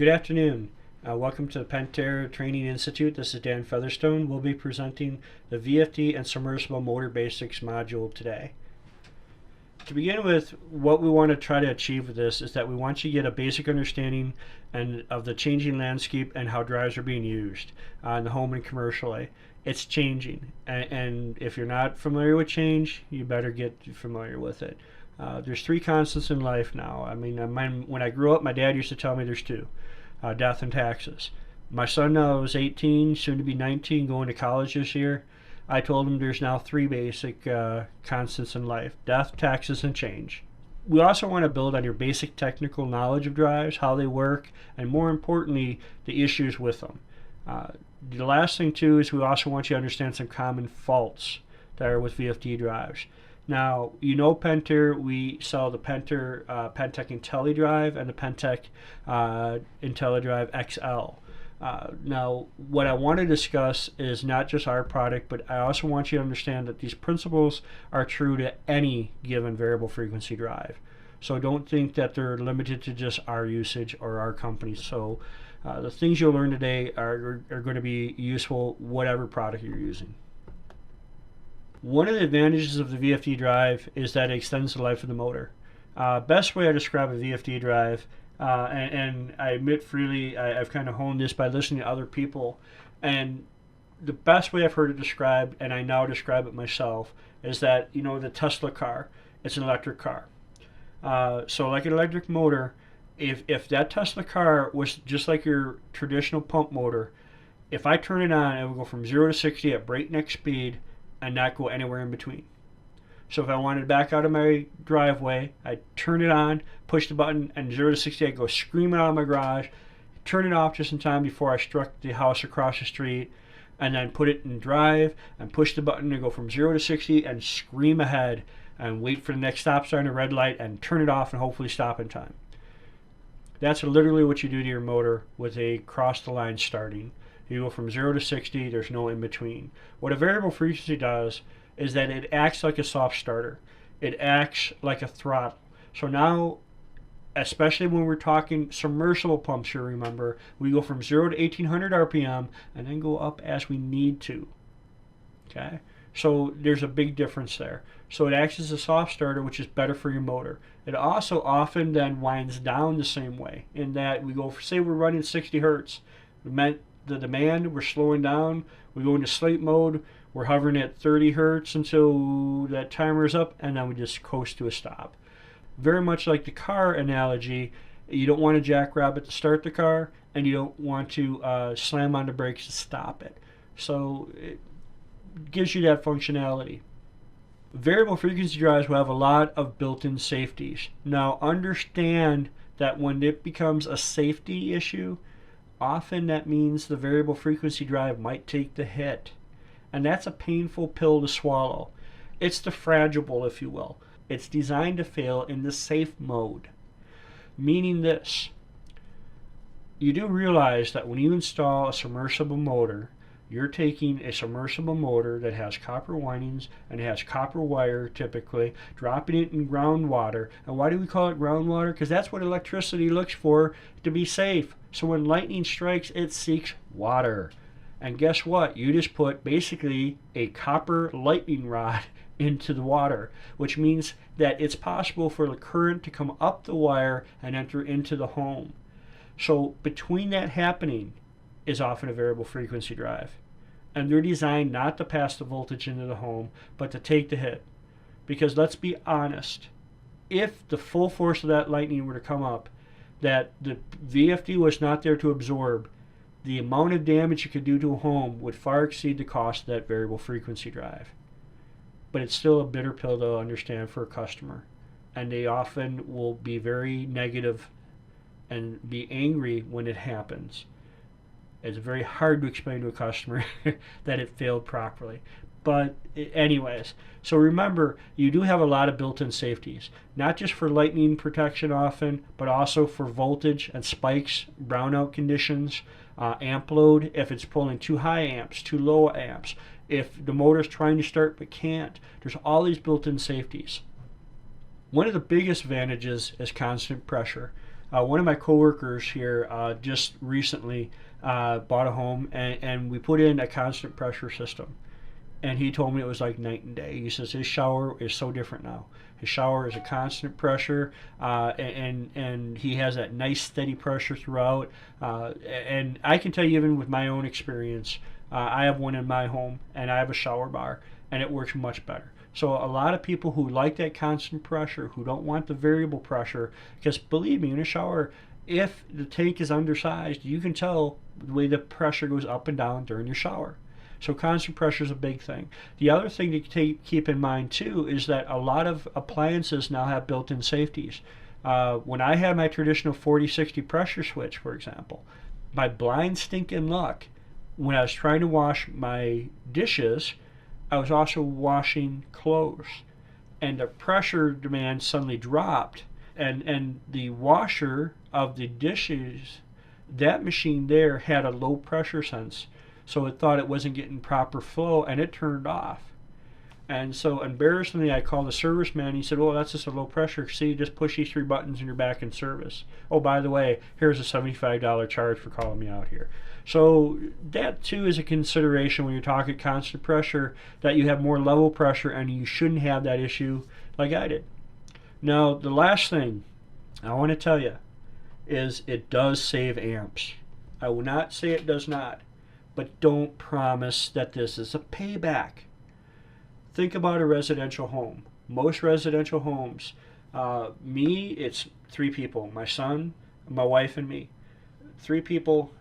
Good afternoon. Welcome to the Pentair Training Institute. This is Dan Featherstone. We'll be presenting the VFD and Submersible Motor Basics module today. To begin with, what we want to try to achieve with this is that we want you to get a basic understanding of the changing landscape and how drives are being used in the home and commercially. It's changing, and if you're not familiar with change, you better get familiar with it. There's three constants in life now. When I grew up, my dad used to tell me there's two: death and taxes. My son now is 18, soon to be 19, going to college this year. I told him there's now three basic constants in life: death, taxes, and change. We also want to build on your basic technical knowledge of drives, how they work, and more importantly, the issues with them. The last thing too is we also want you to understand some common faults that are with VFD drives. Now, you know Pentair, we sell the Pentair Pentec IntelliDrive and the Pentec IntelliDrive XL. Now, what I want to discuss is not just our product, but I also want you to understand that these principles are true to any given variable frequency drive. So don't think that they're limited to just our usage or our company. So the things you'll learn today are going to be useful whatever product you're using. One of the advantages of the VFD drive is that it extends the life of the motor. Best way I describe a VFD drive, and I admit freely I've kind of honed this by listening to other people, and the best way I've heard it described, and I now describe it myself, is that, you know, the Tesla car, it's an electric car. So like an electric motor, if that Tesla car was just like your traditional pump motor, if I turn it on, it will go from 0 to 60 at breakneck speed and not go anywhere in between. So if I wanted to back out of my driveway, I'd turn it on, push the button, and 0 to 60, I'd go screaming out of my garage, turn it off just in time before I struck the house across the street, and then put it in drive and push the button and go from 0 to 60 and scream ahead and wait for the next stop sign or red light and turn it off and hopefully stop in time. That's literally what you do to your motor with a cross the line starting. You go from 0 to 60, there's no in between. What a variable frequency does is that it acts like a soft starter. It acts like a throttle. So now, especially when we're talking submersible pumps here, remember, we go from 0 to 1800 RPM and then go up as we need to. Okay? So there's a big difference there. So it acts as a soft starter, which is better for your motor. It also often then winds down the same way, in that we go, say we're running 60 hertz. The demand, we're slowing down, we go into sleep mode, we're hovering at 30 hertz until that timer is up, and then we just coast to a stop. Very much like the car analogy, you don't want to jackrabbit to start the car, and you don't want to slam on the brakes to stop it. So it gives you that functionality. Variable frequency drives will have a lot of built-in safeties. Now understand that when it becomes a safety issue, often that means the variable frequency drive might take the hit. And that's a painful pill to swallow. It's the fragile, if you will. It's designed to fail in the safe mode. Meaning this: you do realize that when you install a submersible motor, you're taking a submersible motor that has copper windings and it has copper wire typically, dropping it in groundwater. And why do we call it groundwater? Because that's what electricity looks for to be safe. So when lightning strikes, it seeks water. And guess what? You just put basically a copper lightning rod into the water, which means that it's possible for the current to come up the wire and enter into the home. So between that happening is often a variable frequency drive. And they're designed not to pass the voltage into the home, but to take the hit. Because let's be honest, if the full force of that lightning were to come up, that the VFD was not there to absorb, the amount of damage you could do to a home would far exceed the cost of that variable frequency drive. But it's still a bitter pill to understand for a customer. And they often will be very negative and be angry when it happens. It's very hard to explain to a customer that it failed properly. But anyways, so remember, you do have a lot of built-in safeties, not just for lightning protection often, but also for voltage and spikes, brownout conditions, amp load, if it's pulling too high amps, too low amps, if the motor's trying to start but can't. There's all these built-in safeties. One of the biggest advantages is constant pressure. One of my coworkers here just recently bought a home, and we put in a constant pressure system. And he told me it was like night and day. He says his shower is so different now. His shower is a constant pressure, and he has that nice steady pressure throughout. And I can tell you, even with my own experience, I have one in my home, and I have a shower bar, and it works much better. So a lot of people who like that constant pressure, who don't want the variable pressure, because believe me, in a shower, if the tank is undersized, you can tell the way the pressure goes up and down during your shower. So constant pressure is a big thing. The other thing to keep in mind too is that a lot of appliances now have built-in safeties. When I had my traditional 40-60 pressure switch, for example, my blind stinking luck, when I was trying to wash my dishes, I was also washing clothes, and the pressure demand suddenly dropped, and the washer of the dishes, that machine there had a low pressure sense, so it thought it wasn't getting proper flow, and it turned off. And so embarrassingly, I called the service man. He said, "Oh, that's just a low pressure. See, just push these 3 buttons and you're back in service. Oh, by the way, here's a $75 charge for calling me out here." So that too is a consideration when you're talking constant pressure, that you have more level pressure and you shouldn't have that issue like I did. Now, the last thing I want to tell you is it does save amps. I will not say it does not, but don't promise that this is a payback. Think about a residential home. Most residential homes, it's 3 people, my son, my wife, and me. 3 people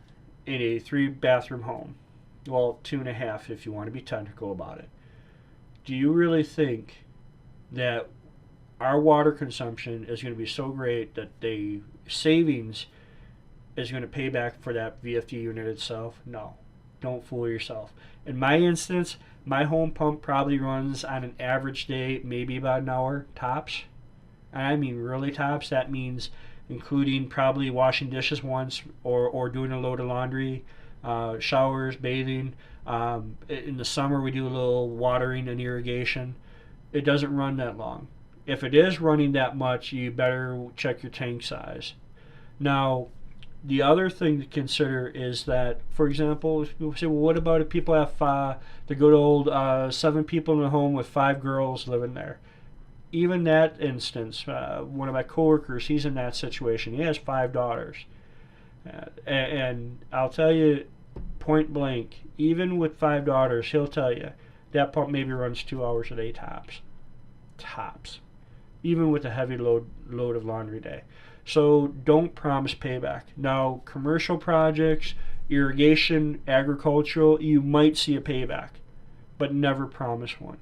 in a 3-bathroom home. Well, 2.5 if you want to be technical about it. Do you really think that our water consumption is going to be so great that the savings is going to pay back for that VFD unit itself? No. Don't fool yourself. In my instance, my home pump probably runs on an average day maybe about an hour tops. And I mean really tops. That means including probably washing dishes once, or doing a load of laundry, showers, bathing. In the summer we do a little watering and irrigation. It doesn't run that long. If it is running that much, you better check your tank size. Now, the other thing to consider is that, for example, if people say, well, what about if people have the good old 7 people in a home with 5 girls living there? Even that instance, one of my coworkers, he's in that situation. He has 5 daughters. And I'll tell you, point blank, even with 5 daughters, he'll tell you that pump maybe runs 2 hours a day tops. Tops. Even with a heavy load of laundry day. So don't promise payback. Now, commercial projects, irrigation, agricultural, you might see a payback, but never promise one.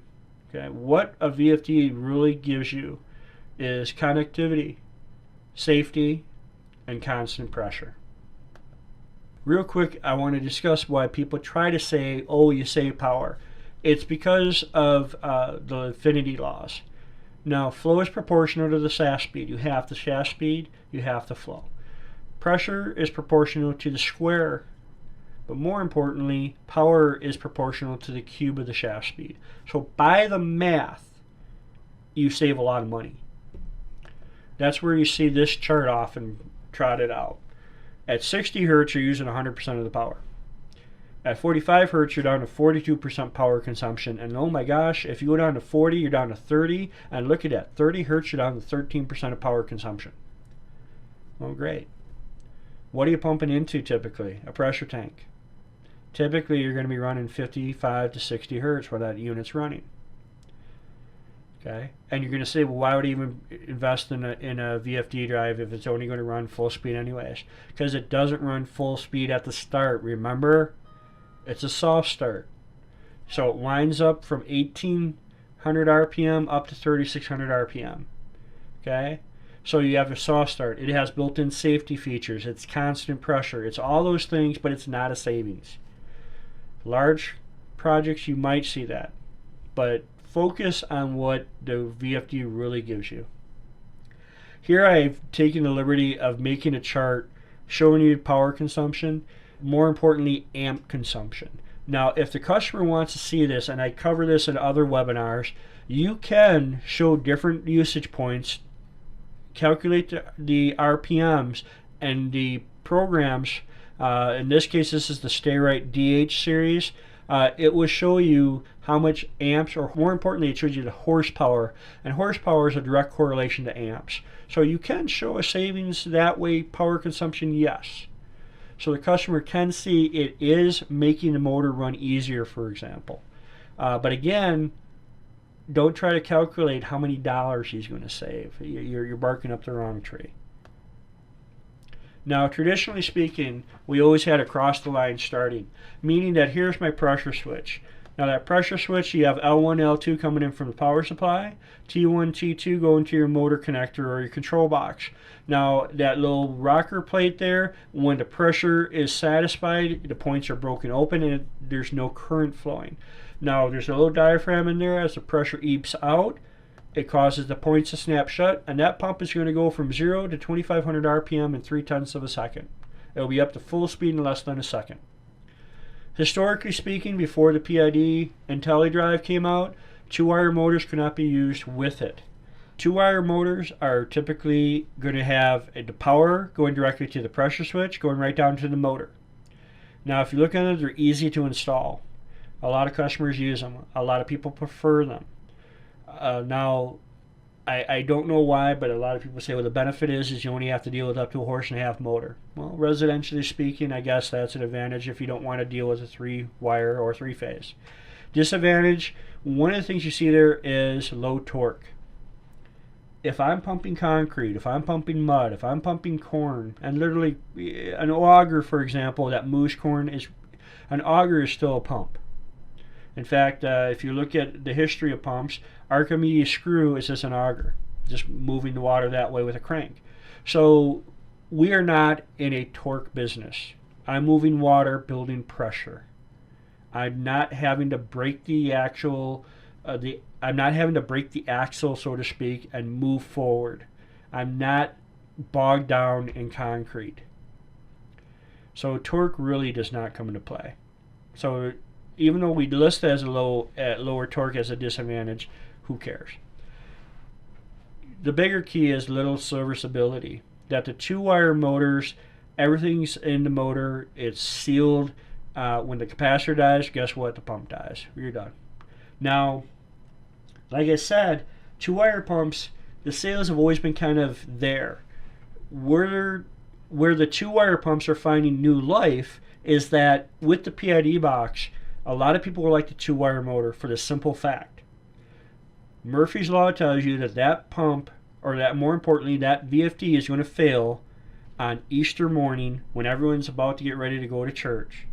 Okay, what a VFD really gives you is connectivity, safety, and constant pressure. Real quick, I want to discuss why people try to say, oh, you save power. It's because of the affinity laws. Now, flow is proportional to the shaft speed. You have the shaft speed, you have the flow. Pressure is proportional to the square, but more importantly, power is proportional to the cube of the shaft speed. So by the math, you save a lot of money. That's where you see this chart often trotted out. At 60 hertz, you're using 100% of the power. At 45 hertz, you're down to 42% power consumption. And oh my gosh, if you go down to 40, you're down to 30. And look at that, 30 hertz, you're down to 13% of power consumption. Well, great. What are you pumping into typically? A pressure tank. Typically, you're going to be running 55 to 60 hertz where that unit's running. Okay, and you're going to say, well, why would I even invest in a VFD drive if it's only going to run full speed anyways? Because it doesn't run full speed at the start. Remember, it's a soft start. So it winds up from 1800 RPM up to 3600 RPM. Okay, so you have a soft start. It has built-in safety features. It's constant pressure. It's all those things, but it's not a savings. Large projects, you might see that, but focus on what the VFD really gives you. Here I've taken the liberty of making a chart showing you power consumption, more importantly amp consumption. Now if the customer wants to see this, and I cover this in other webinars, you can show different usage points calculate the RPMs and the programs. In this case, this is the Stay Right DH series. It will show you how much amps, or more importantly, it shows you the horsepower. And horsepower is a direct correlation to amps. So you can show a savings that way, power consumption, yes. So the customer can see it is making the motor run easier, for example. But again, don't try to calculate how many dollars he's going to save. You're barking up the wrong tree. Now, traditionally speaking, we always had across the line starting, meaning that here's my pressure switch. Now that pressure switch, you have L1, L2 coming in from the power supply, T1, T2 going to your motor connector or your control box. Now that little rocker plate there, when the pressure is satisfied, the points are broken open and there's no current flowing. Now there's a little diaphragm in there. As the pressure ebbs out, it causes the points to snap shut, and that pump is going to go from 0 to 2,500 RPM in 0.3 of a second. It'll be up to full speed in less than a second. Historically speaking, before the PID IntelliDrive came out, 2-wire motors could not be used with it. 2-wire motors are typically going to have the power going directly to the pressure switch, going right down to the motor. Now, if you look at it, they're easy to install. A lot of customers use them. A lot of people prefer them. Now, I don't know why, but a lot of people say, well, the benefit is you only have to deal with up to a 1.5-horse motor. Well, residentially speaking, I guess that's an advantage if you don't want to deal with a 3-wire or 3-phase. Disadvantage, one of the things you see there is low torque. If I'm pumping concrete, if I'm pumping mud, if I'm pumping corn, and literally an auger, for example, that moves corn, an auger is still a pump. In fact, if you look at the history of pumps, Archimedes' screw is just an auger, just moving the water that way with a crank. So we are not in a torque business. I'm moving water, building pressure. I'm not having to break the axle, so to speak, and move forward. I'm not bogged down in concrete. So torque really does not come into play. So even though we list it as lower torque as a disadvantage, who cares? The bigger key is little serviceability. That the 2-wire motors, everything's in the motor, it's sealed. When the capacitor dies, guess what? The pump dies. You're done. Now, like I said, 2-wire pumps, the sales have always been kind of there. Where the 2-wire pumps are finding new life is that with the PID box, a lot of people like the 2-wire motor for the simple fact. Murphy's Law tells you that pump, or that more importantly, that VFD is going to fail on Easter morning when everyone's about to get ready to go to church.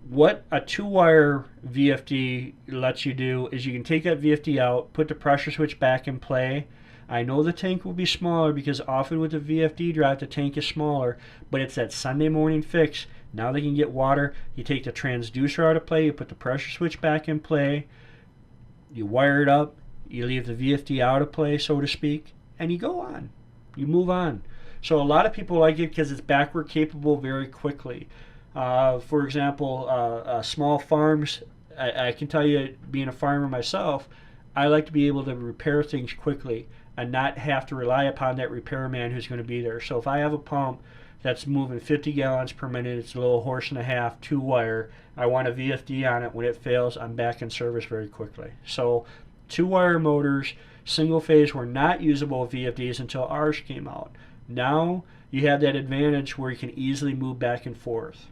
What a 2-wire VFD lets you do is you can take that VFD out, put the pressure switch back in play. I know the tank will be smaller because often with the VFD drive the tank is smaller, but it's that Sunday morning fix. Now they can get water. You take the transducer out of play, you put the pressure switch back in play, you wire it up, you leave the VFD out of play, so to speak, and you go on. You move on. So a lot of people like it because it's backward capable very quickly. For example, small farms, I can tell you, being a farmer myself, I like to be able to repair things quickly and not have to rely upon that repairman who's going to be there. So if I have a pump that's moving 50 gallons per minute, it's a little 1.5-horse, 2-wire, I want a VFD on it. When it fails, I'm back in service very quickly. So 2-wire motors, single phase, were not usable with VFDs until ours came out. Now you have that advantage where you can easily move back and forth.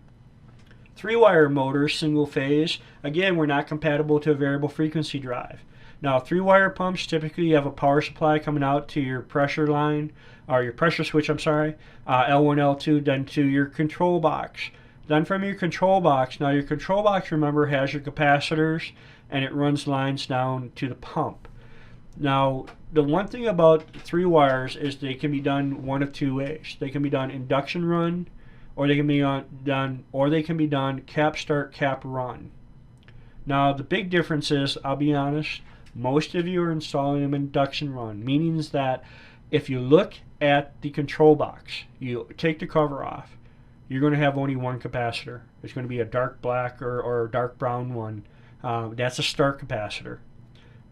3-wire motors, single phase, again, we're not compatible to a variable frequency drive. Now, 3-wire pumps, typically you have a power supply coming out to your pressure line, or your pressure switch, L1, L2, then to your control box. Then from your control box, now your control box, remember, has your capacitors, and it runs lines down to the pump. Now, the one thing about 3 wires is they can be done one of two ways. They can be done induction run, or they can be done cap start, cap run. Now, the big difference is, I'll be honest, most of you are installing them induction run, meaning that if you look at the control box, you take the cover off, you're going to have only one capacitor. It's going to be a dark black or dark brown one. That's a start capacitor.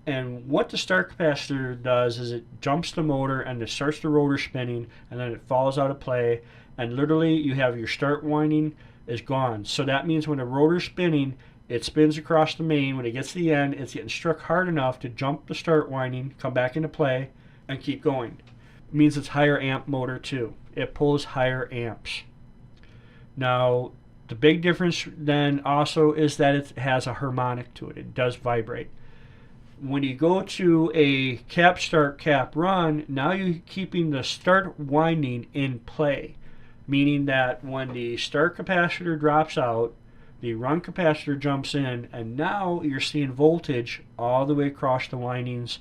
And what the start capacitor does is it jumps the motor and it starts the rotor spinning, and then it falls out of play, and literally you have your start winding is gone. So that means when the rotor's spinning, it spins across the main. When it gets to the end, it's getting struck hard enough to jump the start winding, come back into play, and keep going. It means it's higher amp motor too. It pulls higher amps. Now, the big difference then also is that it has a harmonic to it. It does vibrate. When you go to a cap start, cap run, now you're keeping the start winding in play, meaning that when the start capacitor drops out, the run capacitor jumps in, and now you're seeing voltage all the way across the windings,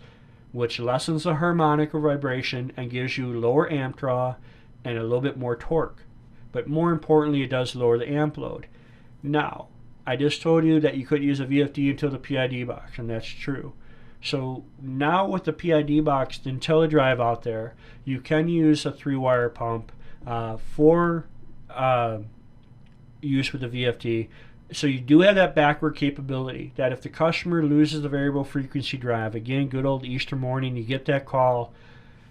which lessens the harmonic of vibration and gives you lower amp draw and a little bit more torque. But more importantly, it does lower the amp load. Now, I just told you that you couldn't use a VFD until the PID box, and that's true. So now with the PID box, the IntelliDrive out there, you can use a 3-wire pump for use with the VFD. So you do have that backward capability that if the customer loses the variable frequency drive, again, good old Easter morning, you get that call.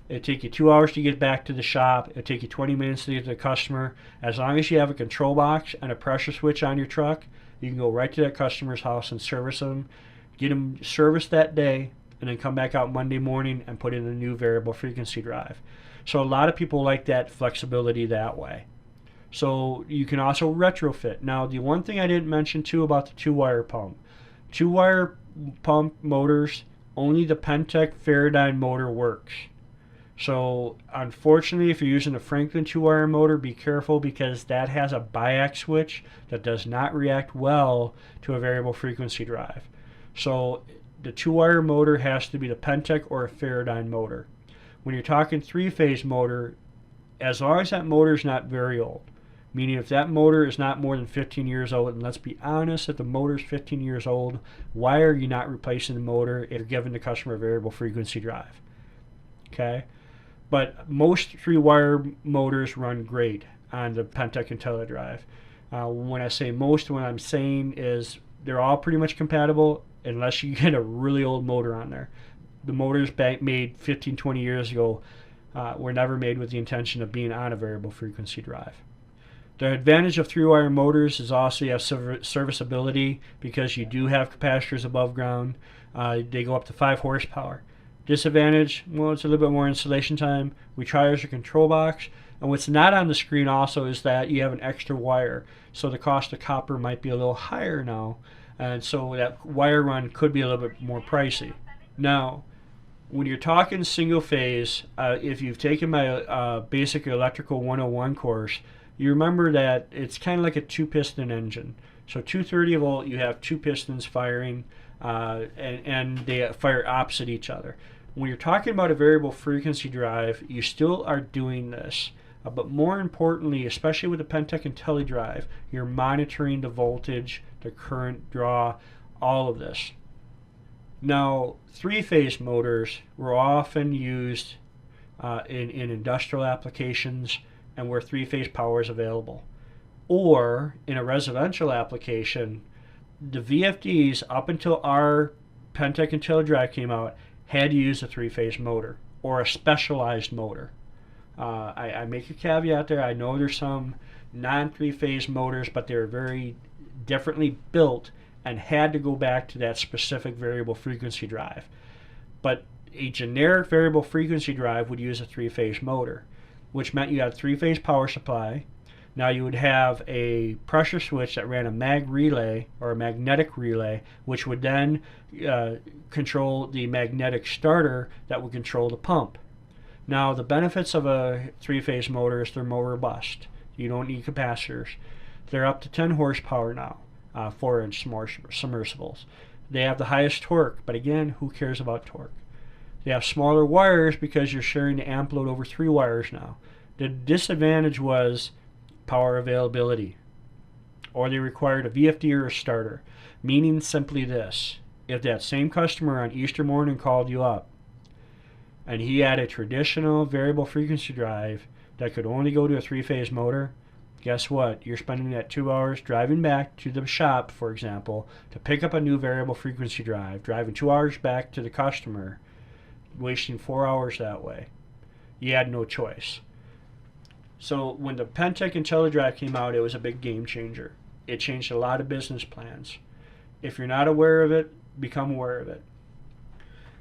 It'll take you 2 hours to get back to the shop. It'll take you 20 minutes to get to the customer. As long as you have a control box and a pressure switch on your truck, you can go right to that customer's house and service them, get them serviced that day, and then come back out Monday morning and put in a new variable frequency drive. So a lot of people like that flexibility that way. So you can also retrofit. Now, the one thing I didn't mention too about the 2-wire pump. 2-wire pump motors, only the Pentec Faradyne motor works. So unfortunately, if you're using a Franklin 2-wire motor, be careful because that has a biax switch that does not react well to a variable frequency drive. So the 2-wire motor has to be the Pentec or a Faradyne motor. When you're talking 3-phase motor, as long as that motor is not very old, meaning if that motor is not more than 15 years old, and let's be honest, if the motor is 15 years old, why are you not replacing the motor if you're giving the customer a variable frequency drive? Okay? But most 3-wire motors run great on the Pentec IntelliDrive. When I say most, what I'm saying is they're all pretty much compatible unless you get a really old motor on there. The motors made 15, 20 years ago were never made with the intention of being on a variable frequency drive. The advantage of 3-wire motors is also you have serviceability because you do have capacitors above ground. They go up to 5 horsepower. Disadvantage, well, it's a little bit more installation time. We try as a control box. And what's not on the screen also is that you have an extra wire. So the cost of copper might be a little higher now. And so that wire run could be a little bit more pricey. Now, when you're talking single phase, if you've taken my basic electrical 101 course, you remember that it's kind of like a 2-piston engine. So 230 volt, you have 2 pistons firing, and they fire opposite each other. When you're talking about a variable frequency drive, you still are doing this. But more importantly, especially with the Pentec IntelliDrive, you're monitoring the voltage, the current draw, all of this. Now, 3-phase motors were often used in industrial applications and where 3-phase power is available. Or in a residential application, the VFDs, up until our Pentec IntelliDrive came out, had to use a 3-phase motor or a specialized motor. I make a caveat there. I know there's some non-3-phase motors, but they're very differently built and had to go back to that specific variable frequency drive. But a generic variable frequency drive would use a 3-phase motor, which meant you had a 3-phase power supply. Now you would have a pressure switch that ran a mag relay or a magnetic relay, which would then control the magnetic starter that would control the pump. Now the benefits of a 3-phase motor is they're more robust. You don't need capacitors. They're up to 10 horsepower now, 4-inch submersibles. They have the highest torque, but again, who cares about torque? They have smaller wires because you're sharing the amp load over 3 wires now. The disadvantage was power availability, or they required a VFD or a starter, meaning simply this: if that same customer on Easter morning called you up and he had a traditional variable frequency drive that could only go to a 3-phase motor, Guess what? You're spending that 2 hours driving back to the shop, for example, to pick up a new variable frequency drive, driving 2 hours back to the customer, wasting 4 hours that way. You had no choice. So when the Pentec IntelliDrive came out, it was a big game changer. It changed a lot of business plans. If you're not aware of it, become aware of it.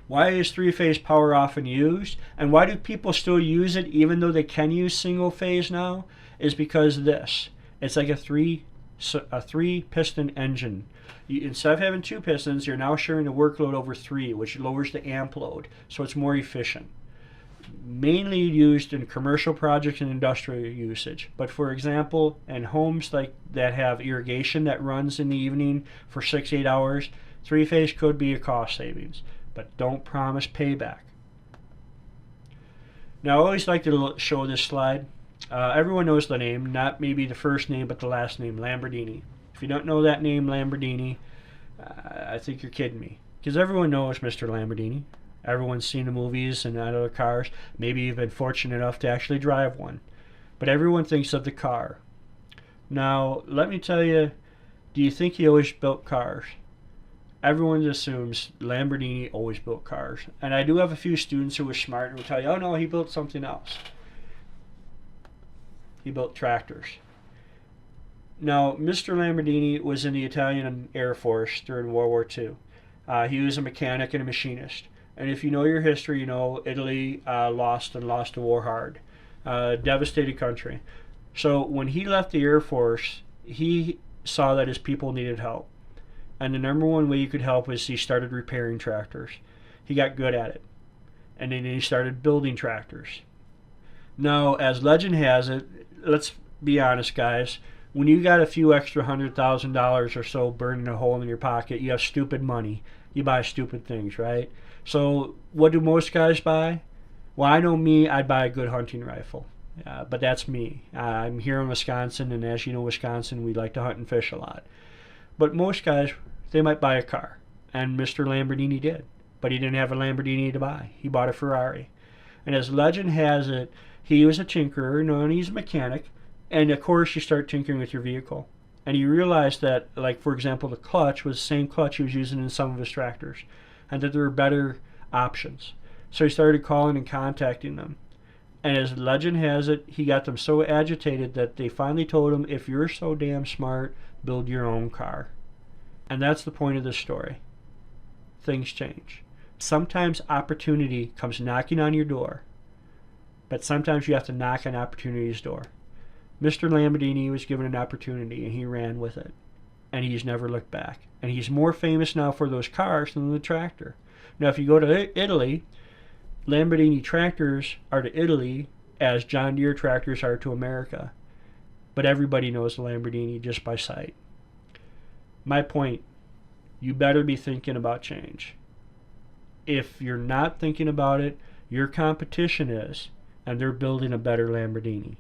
Why is three-phase power often used? And why do people still use it even though they can use single phase now? Is because of this. It's like a three-piston engine. Instead of having 2 pistons, you're now sharing the workload over 3, which lowers the amp load, so it's more efficient. Mainly used in commercial projects and industrial usage. But for example, in homes like that have irrigation that runs in the evening for 6-8 hours, three-phase could be a cost savings. But don't promise payback. Now, I always like to show this slide. Everyone knows the name, not maybe the first name, but the last name, Lamborghini. If you don't know that name, Lamborghini, I think you're kidding me. Because everyone knows Mr. Lamborghini. Everyone's seen the movies and other cars. Maybe you've been fortunate enough to actually drive one. But everyone thinks of the car. Now, let me tell you, do you think he always built cars? Everyone assumes Lamborghini always built cars. And I do have a few students who are smart and will tell you, oh no, he built something else. He built tractors. Now, Mr. Lamborghini was in the Italian Air Force during World War II. He was a mechanic and a machinist. And if you know your history, you know Italy lost the war hard. Devastated country. So when he left the Air Force, he saw that his people needed help. And the number one way you could help was he started repairing tractors. He got good at it. And then he started building tractors. Now, as legend has it, let's be honest, guys, when you got a few extra $100,000 or so burning a hole in your pocket, you have stupid money. You buy stupid things, right? So what do most guys buy? Well, I know me, I'd buy a good hunting rifle. But that's me. I'm here in Wisconsin, and as you know, Wisconsin, we like to hunt and fish a lot. But most guys, they might buy a car. And Mr. Lamborghini did. But he didn't have a Lamborghini to buy. He bought a Ferrari. And as legend has it, he was a tinkerer, and he's a mechanic. And of course, you start tinkering with your vehicle. And you realize that, like, for example, the clutch was the same clutch he was using in some of his tractors. And that there were better options. So he started calling and contacting them. And as legend has it, he got them so agitated that they finally told him, if you're so damn smart, build your own car. And that's the point of this story. Things change. Sometimes opportunity comes knocking on your door, but sometimes you have to knock on opportunity's door. Mr. Lamborghini was given an opportunity and he ran with it. And he's never looked back. And he's more famous now for those cars than the tractor. Now if you go to Italy, Lamborghini tractors are to Italy as John Deere tractors are to America. But everybody knows the Lamborghini just by sight. My point, you better be thinking about change. If you're not thinking about it, your competition is, and they're building a better Lamborghini.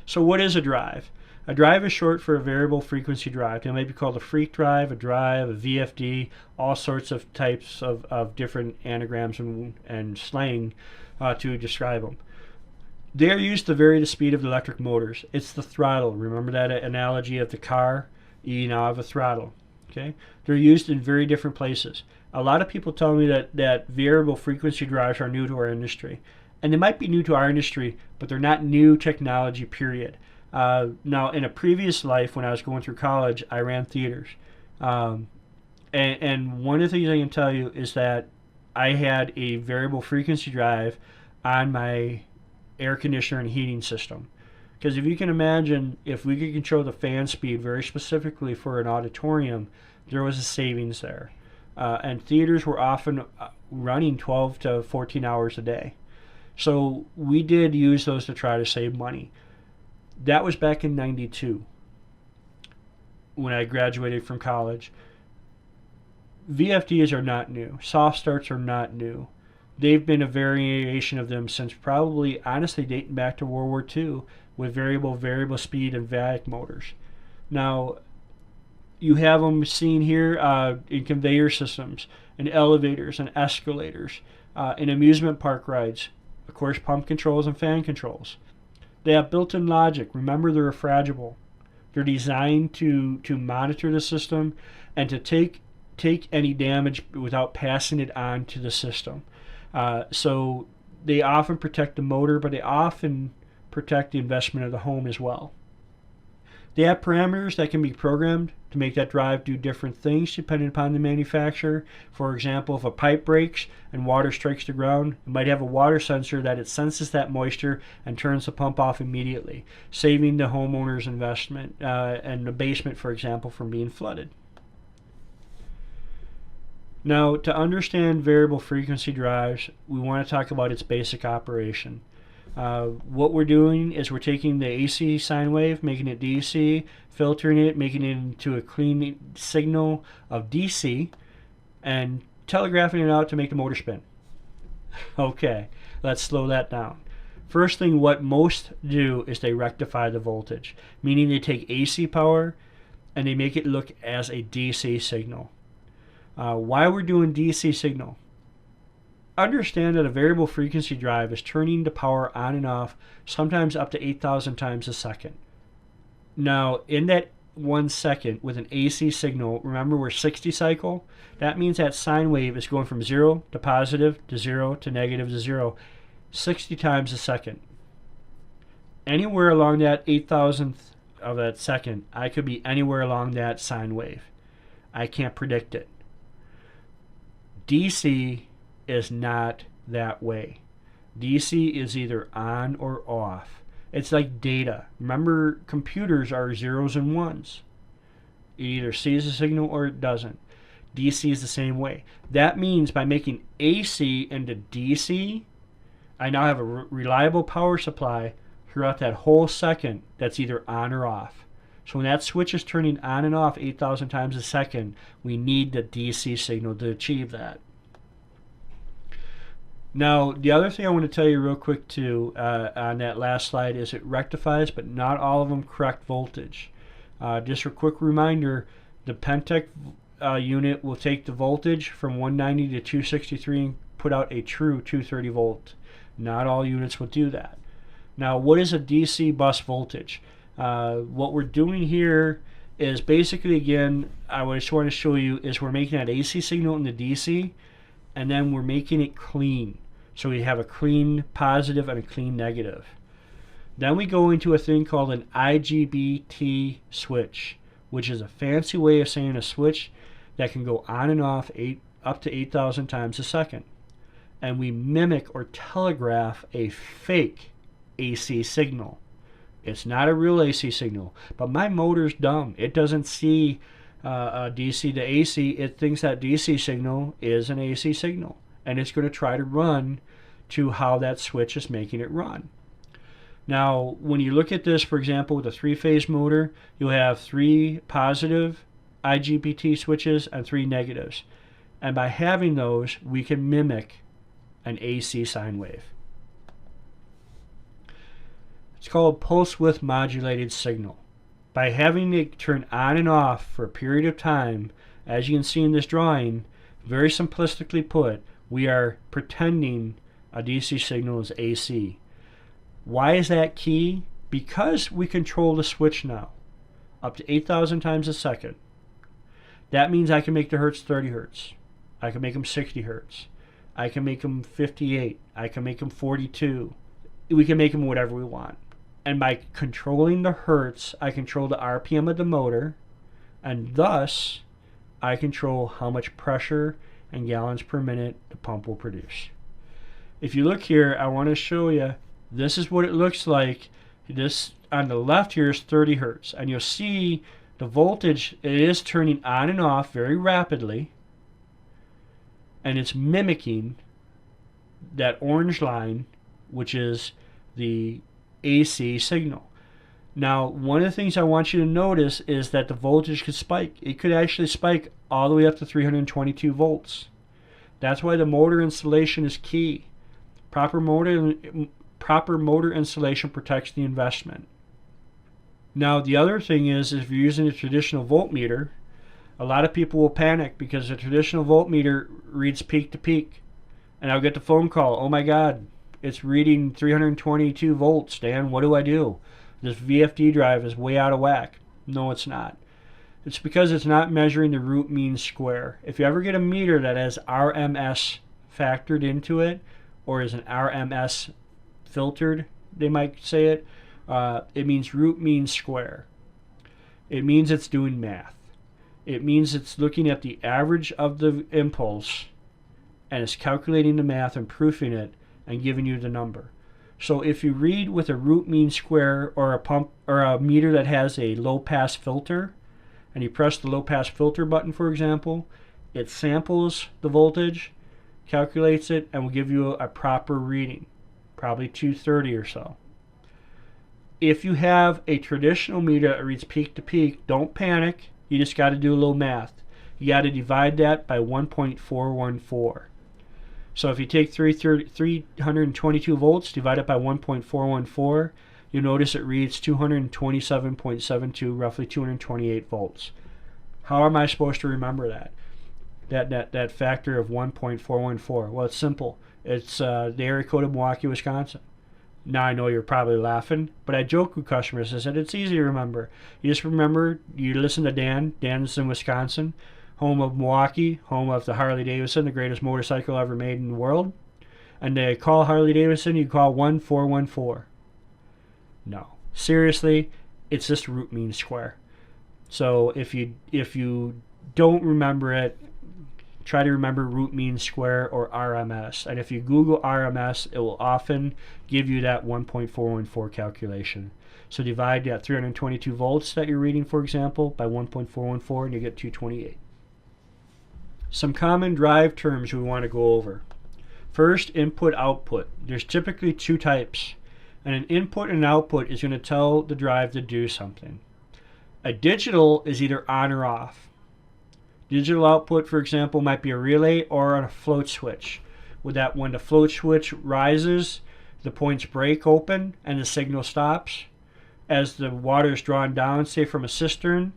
So what is a drive? A drive is short for a variable frequency drive. It may be called a freak drive, a VFD, all sorts of types of different anagrams and slang to describe them. They are used to vary the speed of the electric motors. It's the throttle. Remember that analogy of the car? You now have a throttle. Okay? They're used in very different places. A lot of people tell me that variable frequency drives are new to our industry. And they might be new to our industry, but they're not new technology, period. Now, in a previous life, when I was going through college, I ran theaters. And one of the things I can tell you is that I had a variable frequency drive on my air conditioner and heating system. Because if you can imagine, if we could control the fan speed very specifically for an auditorium, there was a savings there. And theaters were often running 12 to 14 hours a day. So we did use those to try to save money. That was back in '92 when I graduated from college. VFDs are not new. Soft starts are not new. They've been a variation of them since probably, honestly, dating back to World War II with variable speed and vac motors. Now, you have them seen here in conveyor systems, in elevators and escalators, in amusement park rides, of course, pump controls and fan controls. They have built-in logic. Remember, they're refragable. They're designed to monitor the system and to take any damage without passing it on to the system. So they often protect the motor, but they often protect the investment of the home as well. They have parameters that can be programmed to make that drive do different things depending upon the manufacturer. For example, if a pipe breaks and water strikes the ground, it might have a water sensor that it senses that moisture and turns the pump off immediately, saving the homeowner's investment and the basement, for example, from being flooded. Now, to understand variable frequency drives, we want to talk about its basic operation. What we're doing is we're taking the AC sine wave, making it DC, filtering it, making it into a clean signal of DC, and telegraphing it out to make the motor spin. Okay, let's slow that down. First thing, what most do is they rectify the voltage, meaning they take AC power and they make it look as a DC signal. Why we're doing DC signal? Understand that a variable frequency drive is turning the power on and off, sometimes up to 8,000 times a second. Now, in that 1 second with an AC signal, remember we're 60 cycle? That means that sine wave is going from 0 to positive to 0 to negative to 0 60 times a second. Anywhere along that 8,000th of that second, I could be anywhere along that sine wave. I can't predict it. DC is not that way. DC is either on or off. It's like data. Remember, computers are zeros and ones. It either sees a signal or it doesn't. DC is the same way. That means by making AC into DC, I now have a reliable power supply throughout that whole second that's either on or off. So when that switch is turning on and off 8,000 times a second, we need the DC signal to achieve that. Now, the other thing I want to tell you real quick too on that last slide is it rectifies, but not all of them correct voltage. Just a quick reminder, the Pentec unit will take the voltage from 190 to 263 and put out a true 230 volt. Not all units will do that. Now, what is a DC bus voltage? What we're doing here is basically, again, I just want to show you is we're making that AC signal into DC, and then we're making it clean. So we have a clean positive and a clean negative. Then we go into a thing called an IGBT switch, which is a fancy way of saying a switch that can go on and off up to 8,000 times a second. And we mimic or telegraph a fake AC signal. It's not a real AC signal, but my motor's dumb. It doesn't see a DC to AC. It thinks that DC signal is an AC signal, and it's going to try to run to how that switch is making it run. Now, when you look at this, for example, with a three-phase motor, you'll have 3 positive IGBT switches and 3 negatives. And by having those, we can mimic an AC sine wave. It's called pulse width modulated signal. By having it turn on and off for a period of time, as you can see in this drawing, very simplistically put, we are pretending a DC signal is AC. Why is that key? Because we control the switch now, up to 8,000 times a second. That means I can make the hertz 30 hertz. I can make them 60 hertz. I can make them 58. I can make them 42. We can make them whatever we want. And by controlling the hertz, I control the RPM of the motor, and thus I control how much pressure and gallons per minute the pump will produce. If you look here, I want to show you, this is what it looks like. This on the left here is 30 hertz, and you'll see the voltage, it is turning on and off very rapidly, and it's mimicking that orange line, which is the AC signal. Now, one of the things I want you to notice is that the voltage could spike. It could actually spike all the way up to 322 volts. That's why the motor installation is key. Proper motor installation protects the investment. Now, the other thing is if you're using a traditional voltmeter, a lot of people will panic because a traditional voltmeter reads peak to peak. And I'll get the phone call, oh my God, It's reading 322 volts, Dan. What do I do? This VFD drive is way out of whack. No, it's not. It's because it's not measuring the root mean square. If you ever get a meter that has RMS factored into it, or is an RMS filtered, they might say it, it means root mean square. It means it's doing math. It means it's looking at the average of the impulse and it's calculating the math and proofing it and giving you the number. So if you read with a root mean square or a pump or a meter that has a low pass filter, and you press the low pass filter button, for example, it samples the voltage, calculates it, and will give you a proper reading, probably 230 or so. If you have a traditional meter that reads peak to peak, don't panic. You just got to do a little math. You got to divide that by 1.414. So if you take 322 volts, divide it by 1.414, you'll notice it reads 227.72, roughly 228 volts. How am I supposed to remember that? That factor of 1.414? Well, it's simple. It's the area code of Milwaukee, Wisconsin. Now I know you're probably laughing, but I joke with customers. I said it's easy to remember. You just remember, you listen to Dan. Dan's in Wisconsin, home of Milwaukee, home of the Harley Davidson, the greatest motorcycle ever made in the world. And they call Harley Davidson, you call 1414. No, seriously, it's just root mean square. So if you don't remember it, try to remember root mean square or RMS. And if you Google RMS, it will often give you that 1.414 calculation. So divide that 322 volts that you're reading, for example, by 1.414 and you get 228. Some common drive terms we want to go over. First, input output. There's typically two types. And an input and an output is going to tell the drive to do something. A digital is either on or off. Digital output, for example, might be a relay or a float switch. With that, when the float switch rises, the points break open and the signal stops. As the water is drawn down, say from a cistern,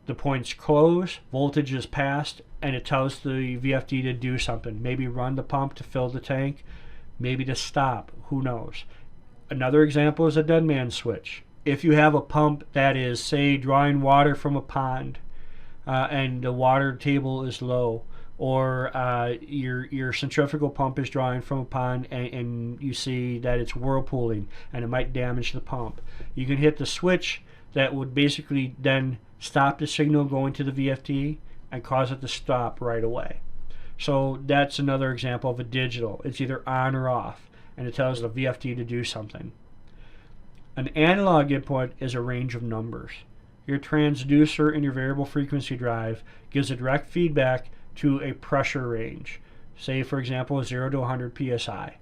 the points close, voltage is passed, and it tells the VFD to do something. Maybe run the pump to fill the tank, maybe to stop, who knows. Another example is a dead man switch. If you have a pump that is, say, drawing water from a pond, and the water table is low, or your centrifugal pump is drawing from a pond and you see that it's whirlpooling and it might damage the pump, you can hit the switch that would basically then stop the signal going to the VFD and cause it to stop right away. So that's another example of a digital. It's either on or off, and it tells the VFD to do something. An analog input is a range of numbers. Your transducer in your variable frequency drive gives a direct feedback to a pressure range, say for example 0 to 100 psi,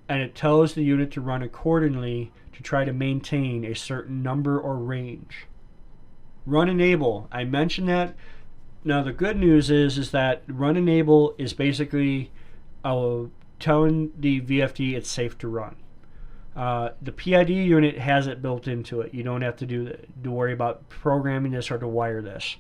and it tells the unit to run accordingly to try to maintain a certain number or range. Run enable, I mentioned that. Now the good news is that run enable is basically telling the VFD it's safe to run. The PID unit has it built into it. You don't have to worry about programming this or to wire this.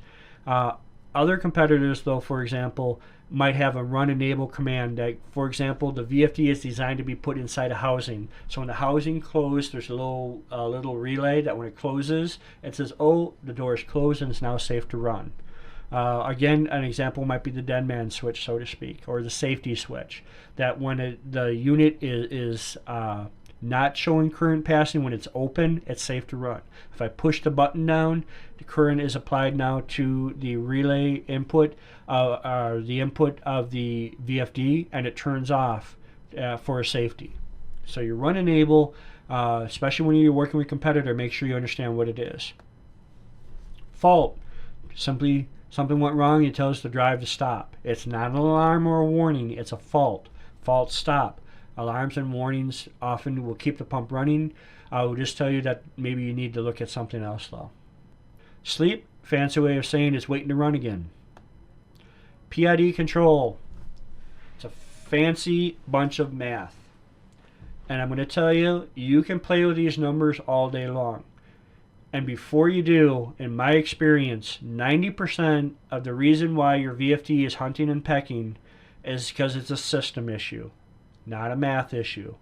Other competitors, though, for example, might have a run enable command that, for example, the VFD is designed to be put inside a housing. So when the housing closed, there's a little relay that when it closes, it says, oh, the door is closed and it's now safe to run. Again, an example might be the dead man switch, so to speak, or the safety switch, that when the unit is not showing current passing, when it's open, it's safe to run. If I push the button down, the current is applied now to the relay input, the input of the VFD, and it turns off for a safety. So your run enable, especially when you're working with a competitor, make sure you understand what it is. Fault, simply something went wrong, it tells the drive to stop. It's not an alarm or a warning, it's a fault. Fault stop. Alarms and warnings often will keep the pump running. I will just tell you that maybe you need to look at something else though. Sleep, fancy way of saying it's waiting to run again. PID control. It's a fancy bunch of math. And I'm going to tell you, you can play with these numbers all day long. And before you do, in my experience, 90% of the reason why your VFD is hunting and pecking is because it's a system issue. not a math issue.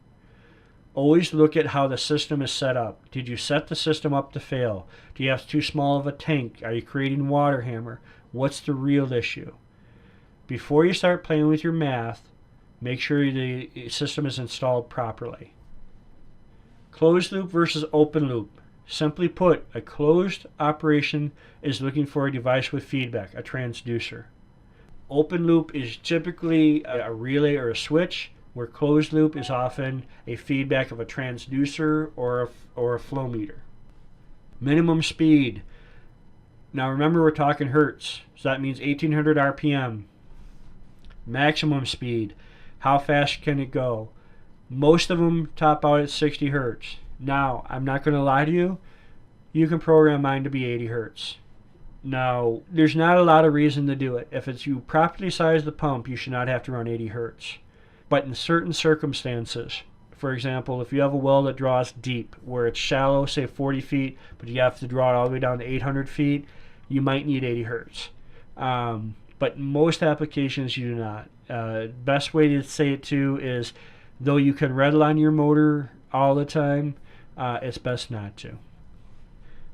Always look at how the system is set up. Did you set the system up to fail? Do you have too small of a tank? Are you creating water hammer? What's the real issue? Before you start playing with your math, make sure the system is installed properly. Closed loop versus open loop. Simply put, a closed operation is looking for a device with feedback, a transducer. Open loop is typically a relay or a switch, where closed loop is often a feedback of a transducer or a flow meter. Minimum speed. Now remember, we're talking hertz, so that means 1800 RPM. Maximum speed. How fast can it go? Most of them top out at 60 hertz. Now, I'm not going to lie to you. You can program mine to be 80 hertz. Now, there's not a lot of reason to do it. If it's you properly size the pump, you should not have to run 80 hertz. But in certain circumstances, for example, if you have a well that draws deep, where it's shallow, say 40 feet, but you have to draw it all the way down to 800 feet, you might need 80 hertz. But in most applications, you do not. Best way to say it too is, though you can redline your motor all the time, it's best not to.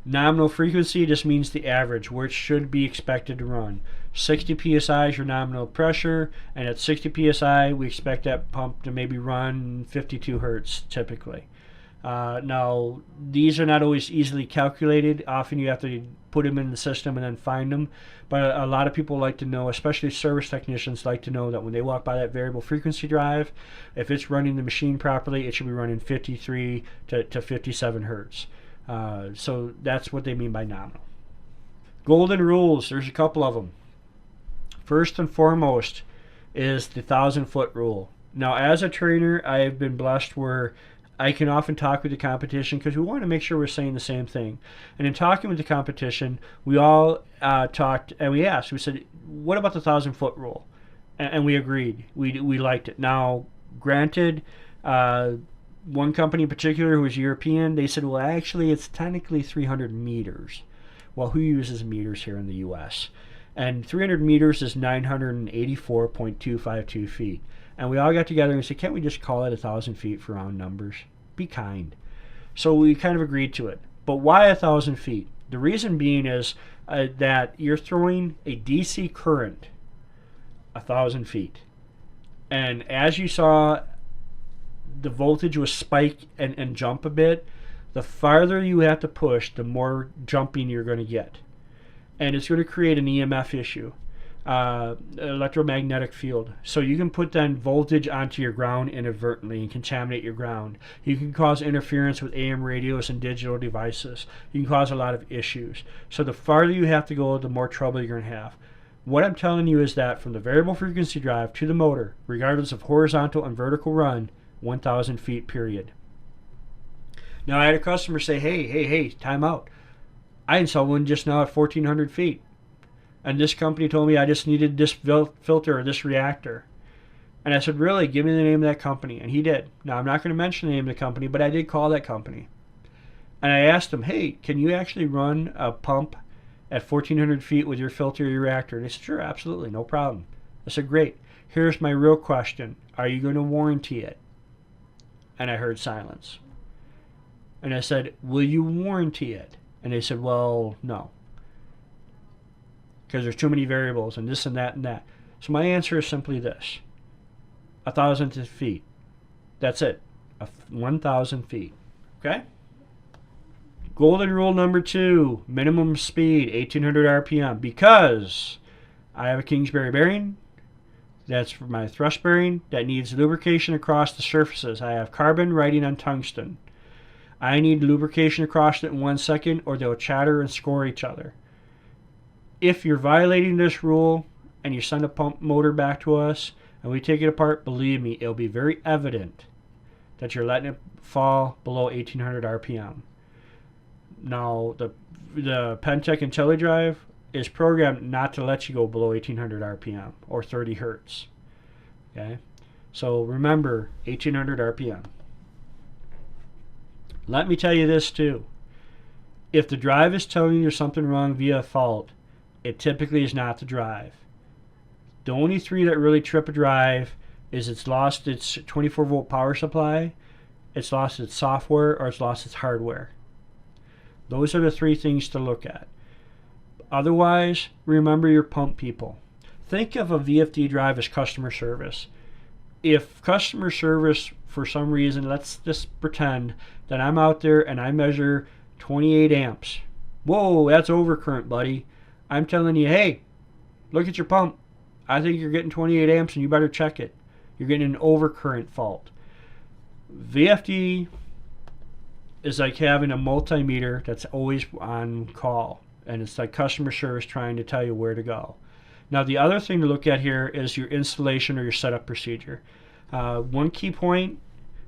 Nominal frequency just means the average, where it should be expected to run. 60 psi is your nominal pressure, and at 60 psi, we expect that pump to maybe run 52 hertz typically. Now, these are not always easily calculated. Often you have to put them in the system and then find them. But a lot of people like to know, especially service technicians, like to know that when they walk by that variable frequency drive, if it's running the machine properly, it should be running 53 to 57 hertz. So that's what they mean by nominal. Golden rules, there's a couple of them. First and foremost is the 1,000-foot rule. Now, as a trainer, I have been blessed where I can often talk with the competition because we want to make sure we're saying the same thing. And in talking with the competition, we all talked and we asked, we said, what about the 1,000-foot rule? And we agreed. We liked it. Now, granted, one company in particular who was European, they said, well, actually, it's technically 300 meters. Well, who uses meters here in the U.S.? And 300 meters is 984.252 feet. And we all got together and said, can't we just call it 1,000 feet for round numbers? Be kind. So we kind of agreed to it. But why 1,000 feet? The reason being is that you're throwing a DC current 1,000 feet. And as you saw, the voltage was spike and jump a bit. The farther you have to push, the more jumping you're going to get. And it's going to create an EMF issue. Electromagnetic field. So you can put then voltage onto your ground inadvertently and contaminate your ground. You can cause interference with AM radios and digital devices. You can cause a lot of issues. So the farther you have to go, the more trouble you're going to have. What I'm telling you is that from the variable frequency drive to the motor, regardless of horizontal and vertical run, 1,000 feet period. Now I had a customer say, hey, time out. I installed one just now at 1,400 feet. And this company told me I just needed this filter or this reactor. And I said, really? Give me the name of that company. And he did. Now, I'm not going to mention the name of the company, but I did call that company. And I asked him, hey, can you actually run a pump at 1,400 feet with your filter or your reactor? And they said, sure, absolutely, no problem. I said, great. Here's my real question. Are you going to warranty it? And I heard silence. And I said, will you warranty it? And they said, well, no. Because there's too many variables and this and that and that. So my answer is simply this. 1,000 feet. That's it. 1,000 feet. Okay? Golden rule number 2. Minimum speed, 1,800 RPM. Because I have a Kingsbury bearing. That's for my thrust bearing. That needs lubrication across the surfaces. I have carbon riding on tungsten. I need lubrication across it in 1 second or they'll chatter and score each other. If you're violating this rule and you send a pump motor back to us and we take it apart, believe me, it'll be very evident that you're letting it fall below 1,800 RPM. Now, the Pentec IntelliDrive is programmed not to let you go below 1,800 RPM or 30 hertz. Okay? So remember, 1,800 RPM. Let me tell you this too. If the drive is telling you there's something wrong via fault, it typically is not the drive. The only 3 that really trip a drive is it's lost its 24-volt power supply, it's lost its software, or it's lost its hardware. Those are the three things to look at. Otherwise, remember your pump people. Think of a VFD drive as customer service. If customer service, for some reason, let's just pretend that I'm out there and I measure 28 amps. Whoa, that's overcurrent, buddy. I'm telling you, hey, look at your pump. I think you're getting 28 amps and you better check it. You're getting an overcurrent fault. VFD is like having a multimeter that's always on call. And it's like customer service trying to tell you where to go. Now, the other thing to look at here is your installation or your setup procedure. One key point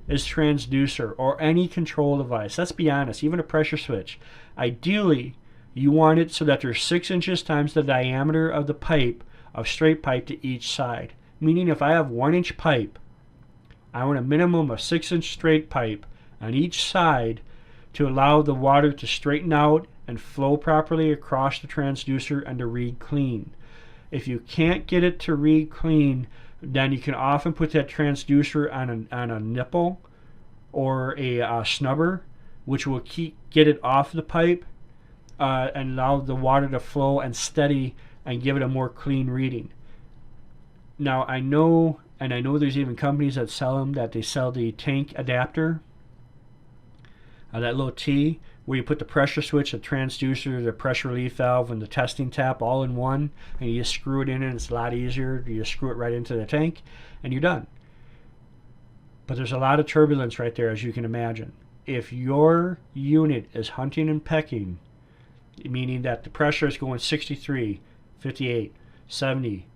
is transducer or any control device. Let's be honest, even a pressure switch. Ideally, you want it so that there's 6 inches times the diameter of the pipe, of straight pipe to each side. Meaning if I have 1-inch pipe, I want a minimum of 6-inch straight pipe on each side to allow the water to straighten out and flow properly across the transducer and to read clean. If you can't get it to read clean, then you can often put that transducer on a nipple or a snubber, which will get it off the pipe and allow the water to flow and steady and give it a more clean reading. Now I know there's even companies that sell them, that they sell the tank adapter, that little T, where you put the pressure switch, the transducer, the pressure relief valve, and the testing tap all in one, and you just screw it in, and it's a lot easier. You just screw it right into the tank, and you're done. But there's a lot of turbulence right there, as you can imagine. If your unit is hunting and pecking, meaning that the pressure is going 63, 58, 70,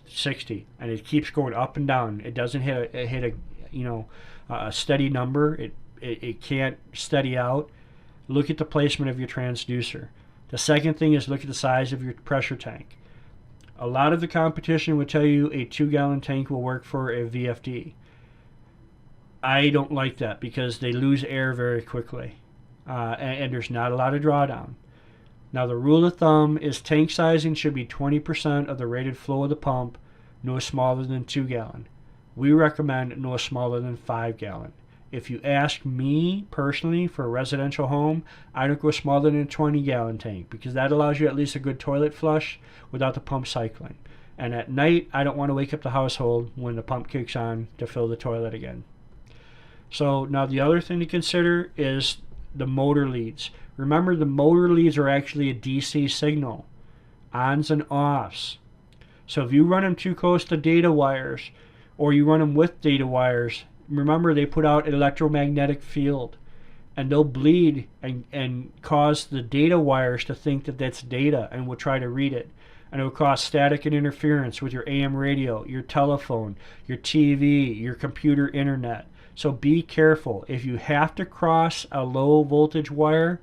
60, and it keeps going up and down, it doesn't hit a steady number. It can't steady out. Look at the placement of your transducer. The second thing is look at the size of your pressure tank. A lot of the competition would tell you a 2-gallon tank will work for a VFD. I don't like that because they lose air very quickly, and there's not a lot of drawdown. Now the rule of thumb is tank sizing should be 20% of the rated flow of the pump, no smaller than 2-gallon. We recommend no smaller than 5-gallon. If you ask me personally for a residential home, I don't go smaller than a 20-gallon tank because that allows you at least a good toilet flush without the pump cycling. And at night, I don't want to wake up the household when the pump kicks on to fill the toilet again. So now the other thing to consider is the motor leads. Remember, the motor leads are actually a DC signal, ons and offs. So if you run them too close to data wires, or you run them with data wires, remember they put out an electromagnetic field, and they'll bleed and cause the data wires to think that that's data and will try to read it. And it will cause static and interference with your AM radio, your telephone, your TV, your computer internet. So be careful. If you have to cross a low voltage wire,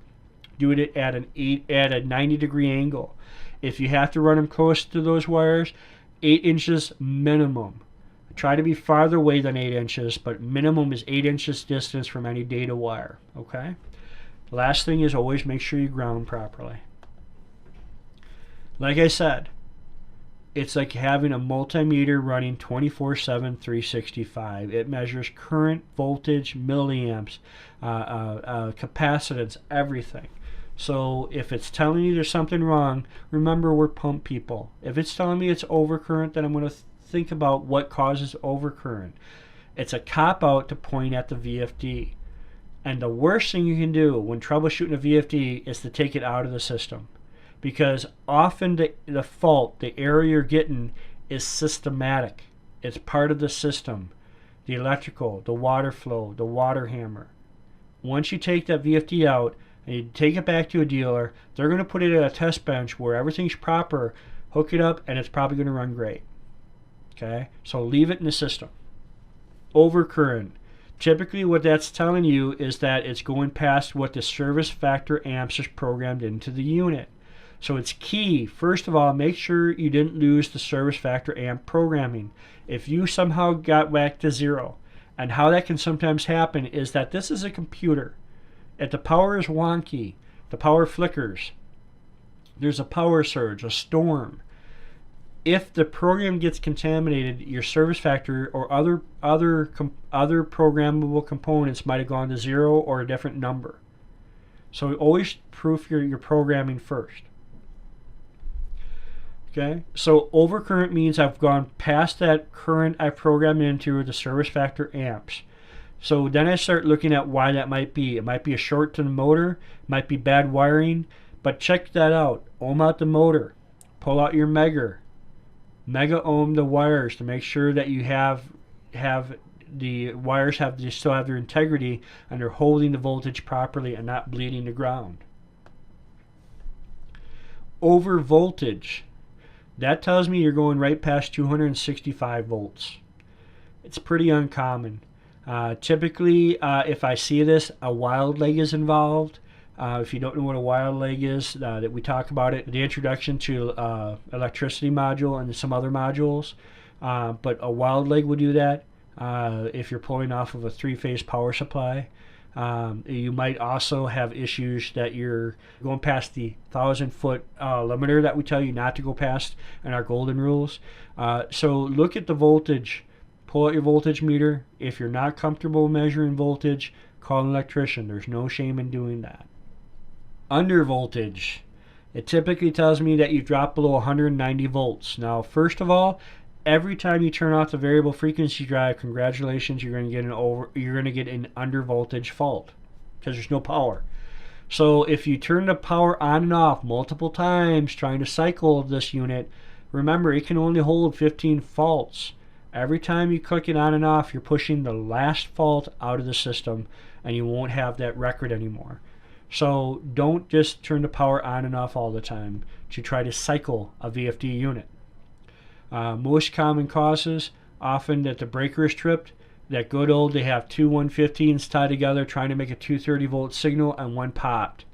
do it at a 90-degree angle. If you have to run them close to those wires, 8 inches minimum. Try to be farther away than 8 inches, but minimum is 8 inches distance from any data wire. Okay? The last thing is always make sure you ground properly. Like I said, it's like having a multimeter running 24/7, 365. It measures current, voltage, milliamps, capacitance, everything. So if it's telling you there's something wrong, remember we're pump people. If it's telling me it's overcurrent, then I'm going to think about what causes overcurrent. It's a cop-out to point at the VFD. And the worst thing you can do when troubleshooting a VFD is to take it out of the system. Because often the fault, the error you're getting, is systematic. It's part of the system. The electrical, the water flow, the water hammer. Once you take that VFD out and you take it back to a dealer, they're going to put it at a test bench where everything's proper, hook it up, and it's probably going to run great. Okay? So leave it in the system. Overcurrent. Typically what that's telling you is that it's going past what the service factor amps is programmed into the unit. So it's key, first of all, make sure you didn't lose the service factor amp programming. If you somehow got back to 0, and how that can sometimes happen is that this is a computer. If the power is wonky, the power flickers, there's a power surge, a storm, If the program gets contaminated, your service factor or other programmable components might have gone to 0 or a different number. So always proof your programming first. Okay, so overcurrent means I've gone past that current I programmed into the service factor amps. So then I start looking at why that might be. It might be a short to the motor, it might be bad wiring, but check that out. Ohm out the motor, pull out your mega ohm the wires to make sure that you have the wires still have their integrity and they're holding the voltage properly and not bleeding the ground. Over voltage, that tells me you're going right past 265 volts. It's pretty uncommon. Typically, if I see this, a wild leg is involved. If you don't know what a wild leg is, that we talk about it, the introduction to electricity module and some other modules. But a wild leg would do that if you're pulling off of a 3-phase power supply. You might also have issues that you're going past the 1,000-foot limiter that we tell you not to go past in our golden rules. So look at the voltage. Pull out your voltage meter. If you're not comfortable measuring voltage, call an electrician. There's no shame in doing that. Under voltage. It typically tells me that you've dropped below 190 volts. Now, first of all, every time you turn off the variable frequency drive, congratulations, you're going to get an under voltage fault because there's no power. So if you turn the power on and off multiple times trying to cycle this unit, remember it can only hold 15 faults. Every time you click it on and off, you're pushing the last fault out of the system and you won't have that record anymore. So don't just turn the power on and off all the time to try to cycle a VFD unit. Most common causes, often that the breaker is tripped, that good old, they have two 115s tied together trying to make a 230 volt signal and one popped.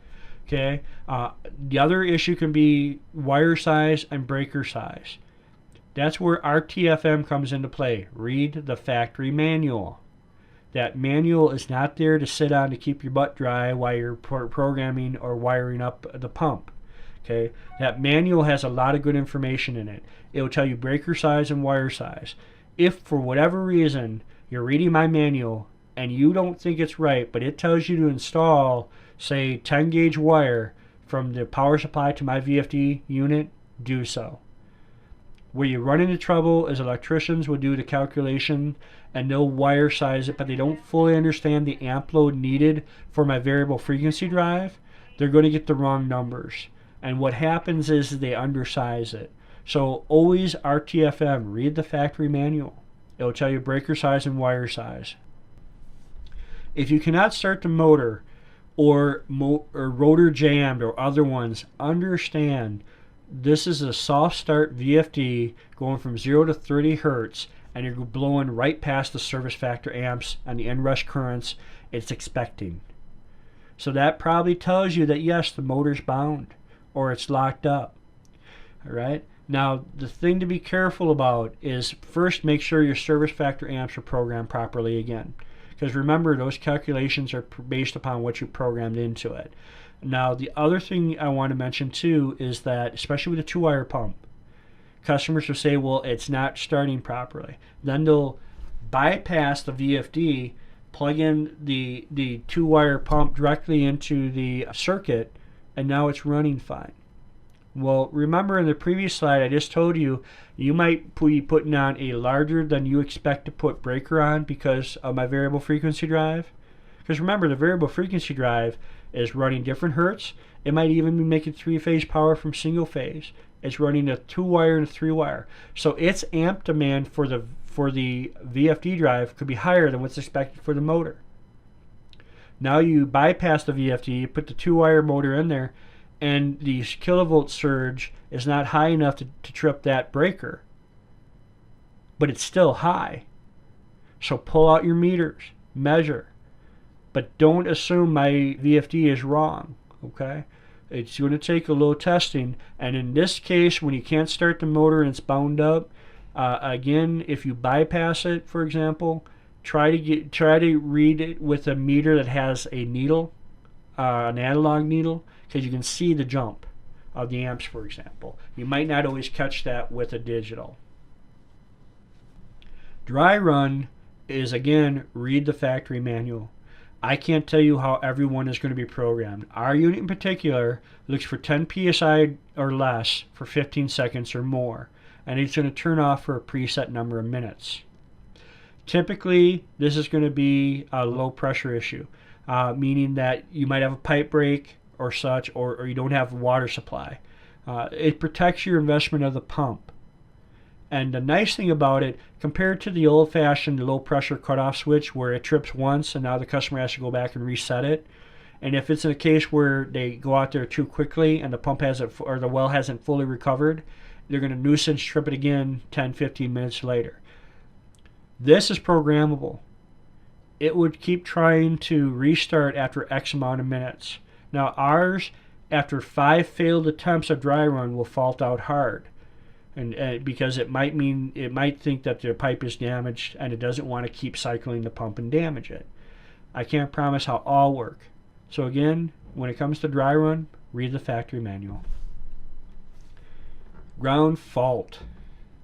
Okay. The other issue can be wire size and breaker size. That's where RTFM comes into play. Read the factory manual. That manual is not there to sit on to keep your butt dry while you're programming or wiring up the pump. Okay, that manual has a lot of good information in it. It will tell you breaker size and wire size. If for whatever reason you're reading my manual and you don't think it's right, but it tells you to install, say, 10 gauge wire from the power supply to my VFD unit, do so. Where you run into trouble is electricians will do the calculation and they'll wire size it, but they don't fully understand the amp load needed for my variable frequency drive. They're going to get the wrong numbers. And what happens is they undersize it. So always RTFM, read the factory manual. It will tell you breaker size and wire size. If you cannot start the motor or rotor jammed or other ones, understand this is a soft start VFD going from 0 to 30 hertz and you're blowing right past the service factor amps and the inrush currents it's expecting. So that probably tells you that yes, the motor's bound or it's locked up. All right. Now the thing to be careful about is first make sure your service factor amps are programmed properly again, because remember those calculations are based upon what you programmed into it. Now the other thing I want to mention too is that especially with a 2-wire pump, customers will say, well, it's not starting properly. Then they'll bypass the VFD, plug in the 2-wire pump directly into the circuit, and now it's running fine. Well, remember in the previous slide I just told you, you might be putting on a larger than you expect to put breaker on because of my variable frequency drive. Because remember, the variable frequency drive is running different hertz. It might even be making 3-phase power from single phase. It's running a 2-wire and a 3-wire. So its amp demand for the VFD drive could be higher than what's expected for the motor. Now you bypass the VFD, you put the 2-wire motor in there, and the kilovolt surge is not high enough to trip that breaker. But it's still high. So pull out your meters, measure. But don't assume my VFD is wrong, okay? It's going to take a little testing. And in this case, when you can't start the motor and it's bound up, again, if you bypass it, for example, try to read it with a meter that has a needle, an analog needle, because you can see the jump. of the amps, for example. You might not always catch that with a digital. Dry run is, again, read the factory manual. I can't tell you how everyone is going to be programmed. Our unit in particular looks for 10 psi or less for 15 seconds or more, and it's going to turn off for a preset number of minutes. Typically, this is going to be a low pressure issue, meaning that you might have a pipe break or such, or you don't have water supply. It protects your investment of the pump. And the nice thing about it, compared to the old-fashioned low-pressure cutoff switch where it trips once and now the customer has to go back and reset it, and if it's in a case where they go out there too quickly and the pump hasn't, or the well hasn't fully recovered, they're going to nuisance trip it again 10-15 minutes later. This is programmable. It would keep trying to restart after X amount of minutes. Now ours, after 5 failed attempts of dry run, will fault out hard. And because it might think that the pipe is damaged and it doesn't want to keep cycling the pump and damage it. I can't promise how all work. So again, when it comes to dry run, read the factory manual. Ground fault.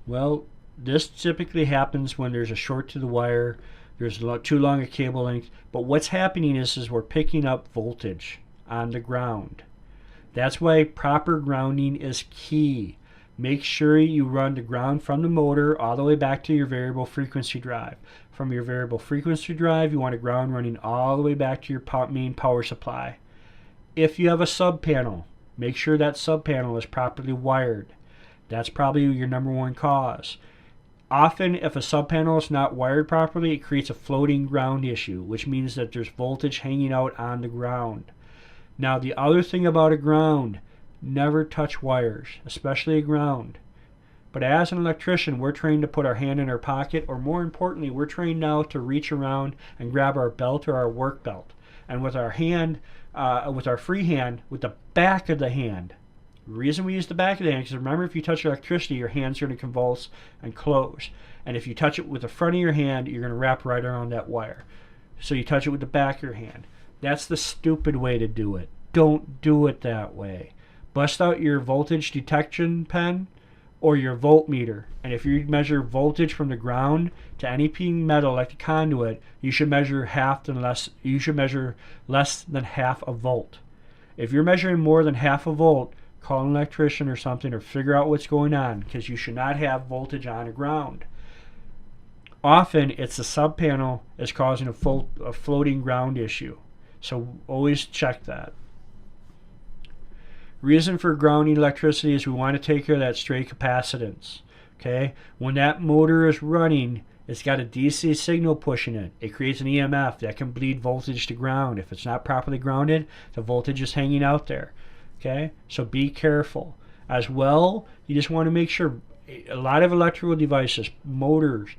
Well, this typically happens when there's a short to the wire, there's too long a cable length, but what's happening is we're picking up voltage on the ground. That's why proper grounding is key. Make sure you run the ground from the motor all the way back to your variable frequency drive. From your variable frequency drive, you want a ground running all the way back to your main power supply. If you have a sub panel, make sure that sub panel is properly wired. That's probably your number one cause. Often, if a sub panel is not wired properly, it creates a floating ground issue, which means that there's voltage hanging out on the ground. Now, the other thing about a ground, never touch wires, especially a ground. But as an electrician, we're trained to put our hand in our pocket, or more importantly, we're trained now to reach around and grab our belt or our work belt. And with our hand, with our free hand, with the back of the hand. The reason we use the back of the hand is, remember, if you touch electricity, your hands are going to convulse and close. And if you touch it with the front of your hand, you're going to wrap right around that wire. So you touch it with the back of your hand. That's the stupid way to do it. Don't do it that way. Bust out your voltage detection pen or your voltmeter, and if you measure voltage from the ground to any metal like the conduit, you should measure less than half a volt. If you're measuring more than half a volt, call an electrician or something, or figure out what's going on, because you should not have voltage on the ground. Often it's the sub panel is causing a floating ground issue, so always check that. Reason for grounding electricity is we want to take care of that stray capacitance. Okay, when that motor is running, it's got a DC signal pushing it. It creates an EMF that can bleed voltage to ground. If it's not properly grounded, the voltage is hanging out there. Okay, so be careful. As well, you just want to make sure a lot of electrical devices, motors,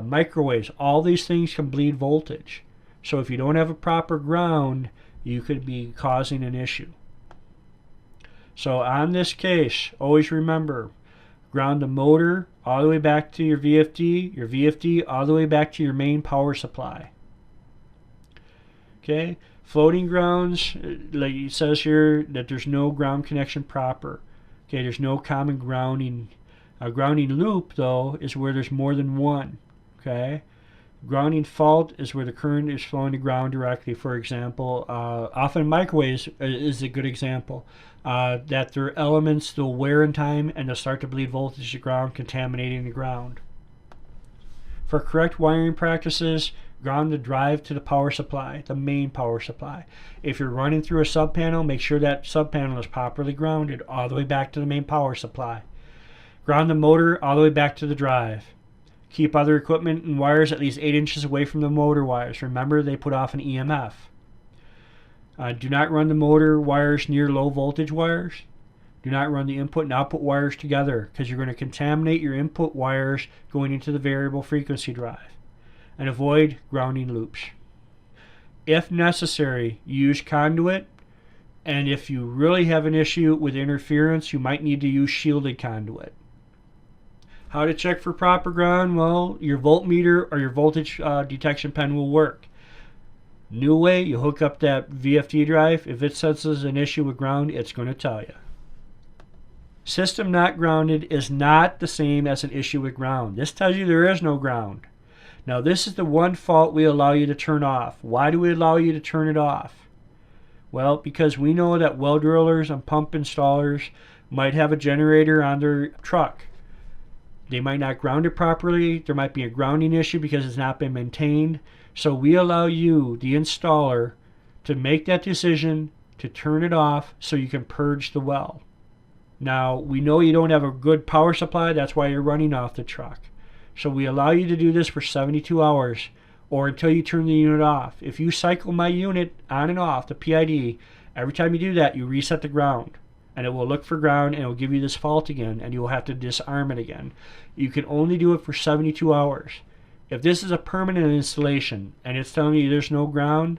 microwaves, all these things can bleed voltage. So if you don't have a proper ground, you could be causing an issue. So on this case, always remember, ground the motor all the way back to your VFD all the way back to your main power supply. Okay, floating grounds, like it says here, that there's no ground connection proper. Okay, there's no common grounding. A grounding loop, though, is where there's more than one. Okay, grounding fault is where the current is flowing to ground directly. For example, often microwaves is a good example. That their elements will wear in time and they'll start to bleed voltage to ground, contaminating the ground. For correct wiring practices, ground the drive to the power supply, the main power supply. If you're running through a sub panel, make sure that sub panel is properly grounded all the way back to the main power supply. Ground the motor all the way back to the drive. Keep other equipment and wires at least 8 inches away from the motor wires. Remember, they put off an EMF. Do not run the motor wires near low voltage wires. Do not run the input and output wires together, because you're going to contaminate your input wires going into the variable frequency drive. And avoid grounding loops. If necessary, use conduit, and if you really have an issue with interference, you might need to use shielded conduit. How to check for proper ground? Well, your voltmeter or your voltage detection pen will work. New way, you hook up that VFD drive. If it senses an issue with ground, it's going to tell you. System not grounded is not the same as an issue with ground. This tells you there is no ground. Now this is the one fault we allow you to turn off. Why do we allow you to turn it off? Well, because we know that well drillers and pump installers might have a generator on their truck. They might not ground it properly. There might be a grounding issue because it's not been maintained. So we allow you, the installer, to make that decision to turn it off so you can purge the well. Now, we know you don't have a good power supply. That's why you're running off the truck. So we allow you to do this for 72 hours or until you turn the unit off. If you cycle my unit on and off, the PID, every time you do that, you reset the ground. And it will look for ground and it will give you this fault again and you will have to disarm it again. You can only do it for 72 hours. If this is a permanent installation and it's telling you there's no ground,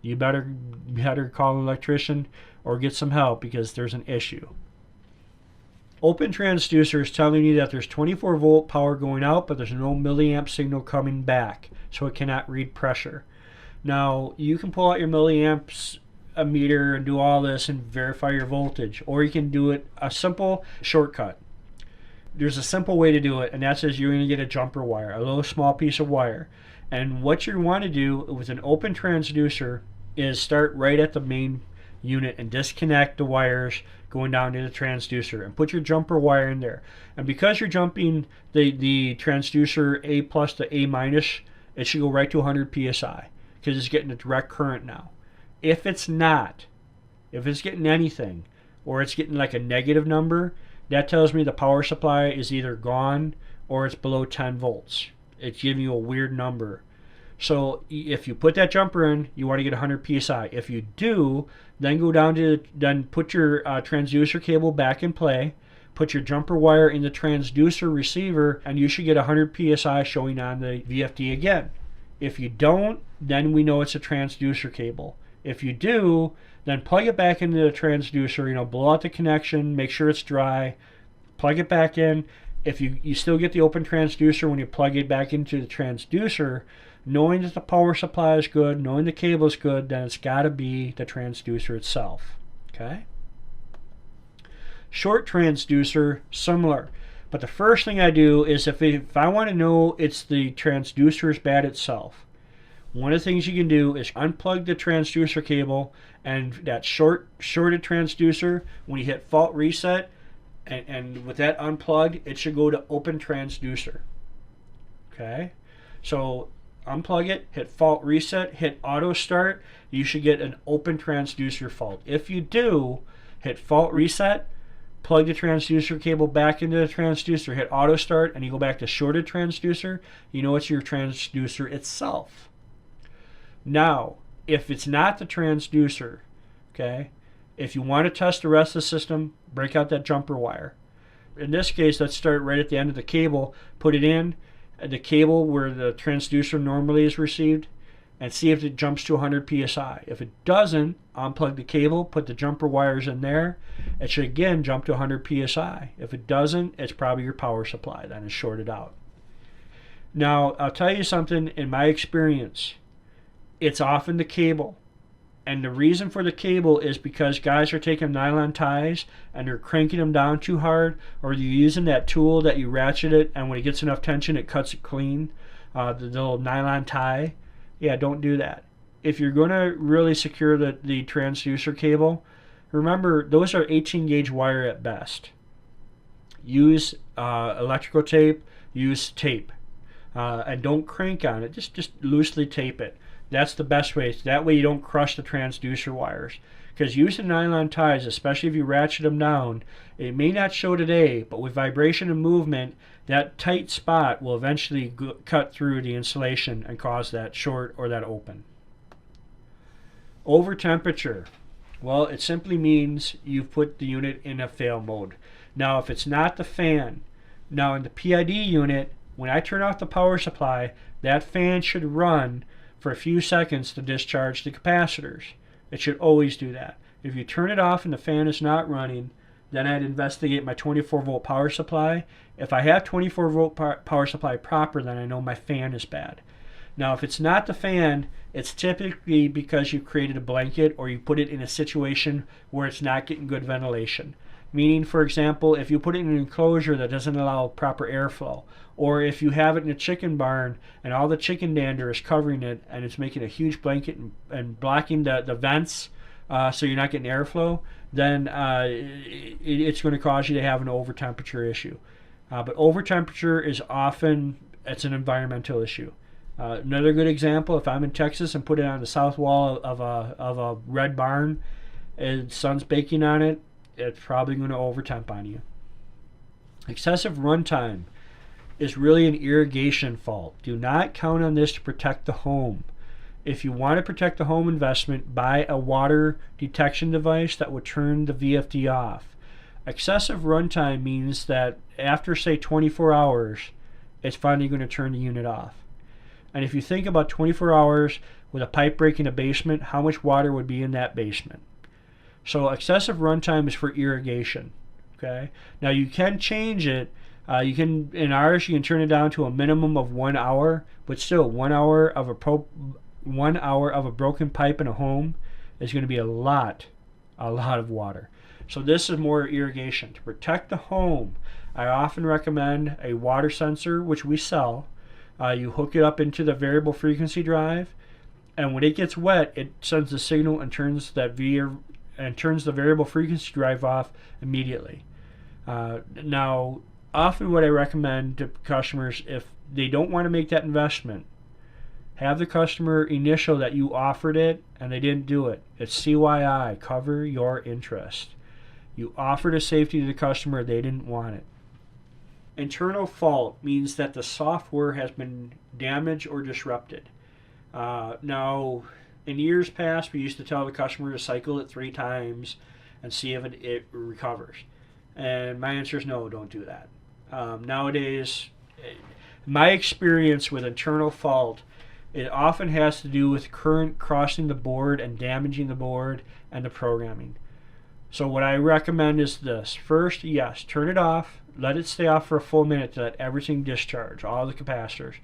you better call an electrician or get some help because there's an issue. Open transducer is telling you that there's 24 volt power going out, but there's no milliamp signal coming back, so it cannot read pressure. Now, you can pull out your milliamps a meter and do all this and verify your voltage, or you can do it a simple shortcut. There's a simple way to do it, and that says you're going to get a jumper wire, a little small piece of wire. And what you want to do with an open transducer is start right at the main unit and disconnect the wires going down to the transducer and put your jumper wire in there. And because you're jumping the transducer A plus to A minus, it should go right to 100 psi because it's getting a direct current now. If it's not, if it's getting anything or it's getting like a negative number, that tells me the power supply is either gone or it's below 10 volts. It's giving you a weird number. So if you put that jumper in, you want to get 100 psi. If you do, then go down to, then put your transducer cable back in play, put your jumper wire in the transducer receiver, and you should get 100 psi showing on the VFD again. If you don't, then we know it's a transducer cable. If you do, then plug it back into the transducer, blow out the connection, make sure it's dry, plug it back in. If you still get the open transducer when you plug it back into the transducer, knowing that the power supply is good, knowing the cable is good, then it's got to be the transducer itself. Okay? Short transducer, similar. But the first thing I do is if I want to know it's the transducer is bad itself, one of the things you can do is unplug the transducer cable, and that shorted transducer, when you hit fault reset, and with that unplugged, it should go to open transducer. Okay? So unplug it, hit fault reset, hit auto start, you should get an open transducer fault. If you do, hit fault reset, plug the transducer cable back into the transducer, hit auto start, and you go back to shorted transducer, you know it's your transducer itself. Now, if it's not the transducer, okay, if you want to test the rest of the system, break out that jumper wire. In this case, let's start right at the end of the cable, put it in the cable where the transducer normally is received, and see if it jumps to 100 psi. If it doesn't, unplug the cable, put the jumper wires in there. It should again jump to 100 psi. If it doesn't, it's probably your power supply that is shorted out. Now, I'll tell you something, in my experience, it's often the cable. And the reason for the cable is because guys are taking nylon ties and they're cranking them down too hard, or you're using that tool that you ratchet it, and when it gets enough tension, it cuts it clean. The little nylon tie. Yeah, don't do that. If you're going to really secure the transducer cable, remember those are 18 gauge wire at best. Use electrical tape, use tape. And don't crank on it, just loosely tape it. That's the best way. That way you don't crush the transducer wires. Because using nylon ties, especially if you ratchet them down, it may not show today, but with vibration and movement, that tight spot will eventually cut through the insulation and cause that short or that open. Over temperature. Well, it simply means you've put the unit in a fail mode. Now, if it's not the fan, now in the PID unit, when I turn off the power supply, that fan should run for a few seconds to discharge the capacitors. It should always do that. If you turn it off and the fan is not running, then I'd investigate my 24 volt power supply. If I have 24 volt power supply proper, then I know my fan is bad. Now, if it's not the fan, it's typically because you created a blanket or you put it in a situation where it's not getting good ventilation. Meaning, for example, if you put it in an enclosure that doesn't allow proper airflow, or if you have it in a chicken barn and all the chicken dander is covering it and it's making a huge blanket and blocking the vents so you're not getting airflow, then it's going to cause you to have an over temperature issue. But over temperature is often, it's an environmental issue. Another good example, if I'm in Texas and put it on the south wall of a red barn and sun's baking on it, it's probably going to overtemp on you. Excessive runtime is really an irrigation fault. Do not count on this to protect the home. If you want to protect the home investment, buy a water detection device that would turn the VFD off. Excessive runtime means that after, say, 24 hours, it's finally going to turn the unit off. And if you think about 24 hours with a pipe break in a basement, how much water would be in that basement? So excessive runtime is for irrigation. Okay. Now you can change it. You can, in ours, you can turn it down to a minimum of 1 hour, but still 1 hour of a broken pipe in a home is going to be a lot of water. So this is more irrigation. To protect the home, I often recommend a water sensor, which we sell. You hook it up into the variable frequency drive, and when it gets wet, it sends a signal and turns the variable frequency drive off immediately. Now, often what I recommend to customers, if they don't want to make that investment, have the customer initial that you offered it and they didn't do it. It's CYI, cover your interest. You offered a safety to the customer, they didn't want it. Internal fault means that the software has been damaged or disrupted. Now, in years past, we used to tell the customer to cycle it 3 times and see if it recovers. And my answer is no, don't do that. Nowadays, my experience with internal fault, it often has to do with current crossing the board and damaging the board and the programming. So what I recommend is this. First, yes, turn it off. Let it stay off for a full minute to let everything discharge, all the capacitors.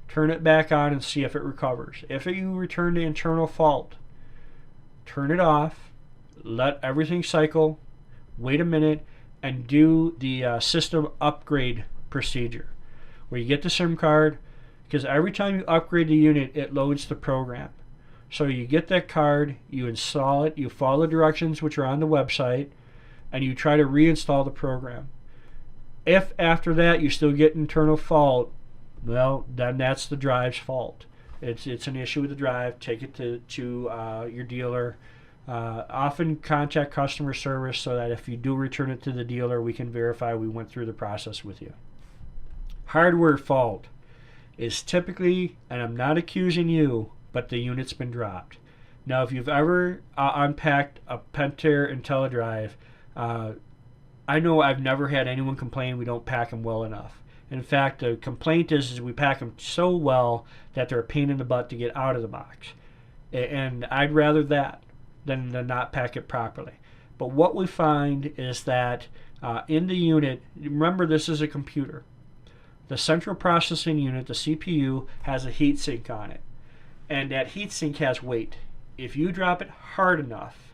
Turn it back on and see if it recovers. If you return to internal fault, turn it off, let everything cycle, wait a minute, and do the system upgrade procedure, where you get the SIM card, because every time you upgrade the unit, it loads the program. So you get that card, you install it, you follow the directions which are on the website, and you try to reinstall the program. If after that you still get internal fault, well, then that's the drive's fault. It's an issue with the drive. Take it to your dealer. Often contact customer service so that if you do return it to the dealer, we can verify we went through the process with you. Hardware fault is typically, and I'm not accusing you, but the unit's been dropped. Now, if you've ever unpacked a Pentair IntelliDrive, I know I've never had anyone complain we don't pack them well enough. In fact, the complaint is we pack them so well that they're a pain in the butt to get out of the box. And I'd rather that than to not pack it properly. But what we find is that in the unit, remember this is a computer. The central processing unit, the CPU, has a heat sink on it. And that heat sink has weight. If you drop it hard enough,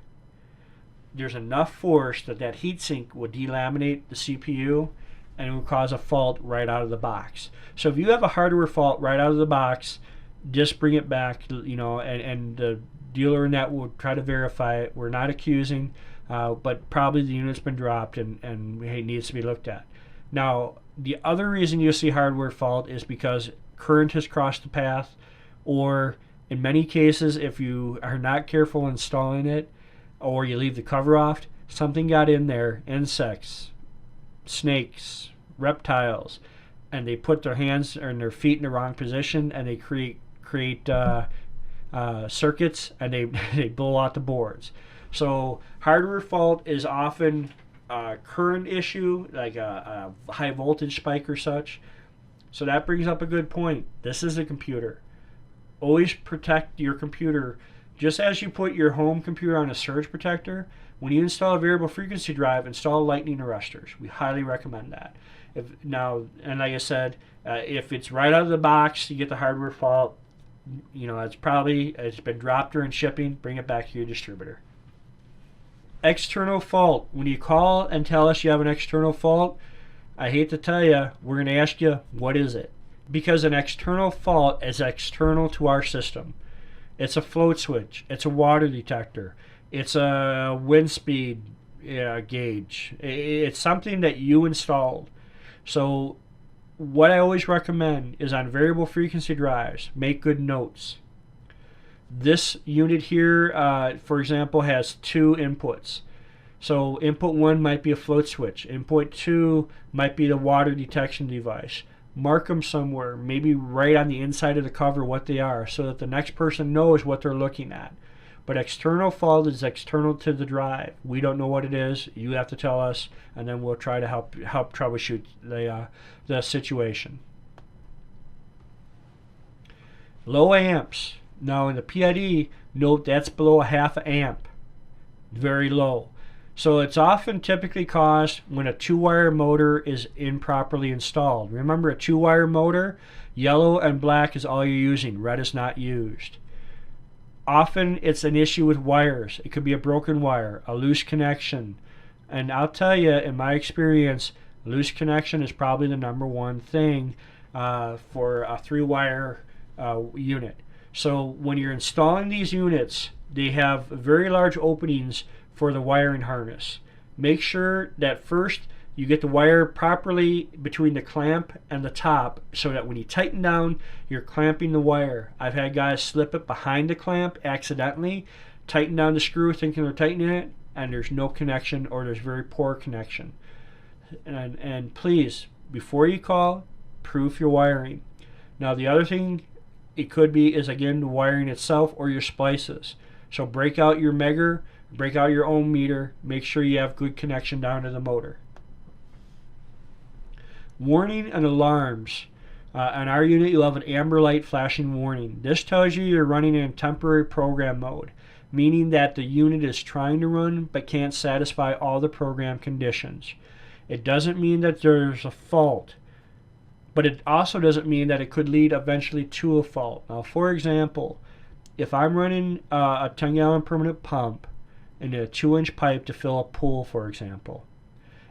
there's enough force that heat sink will delaminate the CPU and it will cause a fault right out of the box. So if you have a hardware fault right out of the box, just bring it back, and the dealer in that will try to verify it. We're not accusing, but probably the unit's been dropped and it needs to be looked at. Now, the other reason you see hardware fault is because current has crossed the path, or in many cases, if you are not careful installing it, or you leave the cover off, something got in there, insects, snakes, reptiles, and they put their hands and their feet in the wrong position, and they create circuits, and they blow out the boards. So hardware fault is often a current issue, like a high voltage spike or such. So that brings up a good point. This is a computer. Always protect your computer. Just as you put your home computer on a surge protector, when you install a variable frequency drive, install lightning arresters. We highly recommend that. And like I said, if it's right out of the box, you get the hardware fault, it's been dropped during shipping. Bring it back to your distributor. External fault. When you call and tell us you have an external fault, I hate to tell you, we're going to ask you, what is it? Because an external fault is external to our system. It's a float switch. It's a water detector. It's a wind speed gauge. It's something that you installed. So what I always recommend is on variable frequency drives, make good notes. This unit here, for example, has 2 inputs. So input 1 might be a float switch. Input 2 might be the water detection device. Mark them somewhere, maybe right on the inside of the cover what they are, so that the next person knows what they're looking at. But external fault is external to the drive. We don't know what it is. You have to tell us, and then we'll try to help troubleshoot the situation. Low amps. Now in the PID, note that's below a half amp. Very low. So it's often typically caused when a 2-wire motor is improperly installed. Remember, a 2-wire motor, yellow and black is all you're using. Red is not used. Often it's an issue with wires. It could be a broken wire, a loose connection. And I'll tell you, in my experience, loose connection is probably the #1 thing for a 3-wire unit. So when you're installing these units, they have very large openings for the wiring harness. Make sure that first you get the wire properly between the clamp and the top, so that when you tighten down, you're clamping the wire. I've had guys slip it behind the clamp accidentally, tighten down the screw thinking they're tightening it, and there's no connection, or there's very poor connection. And please, before you call, proof your wiring. Now the other thing it could be is, again, the wiring itself or your splices. So break out your megger, break out your ohm meter, make sure you have good connection down to the motor. Warning and alarms. On our unit, you'll have an amber light flashing warning. This tells you you're running in temporary program mode, meaning that the unit is trying to run but can't satisfy all the program conditions. It doesn't mean that there's a fault, but it also doesn't mean that it could lead eventually to a fault. Now, for example, if I'm running a 10-gallon permanent pump and a 2-inch pipe to fill a pool, for example,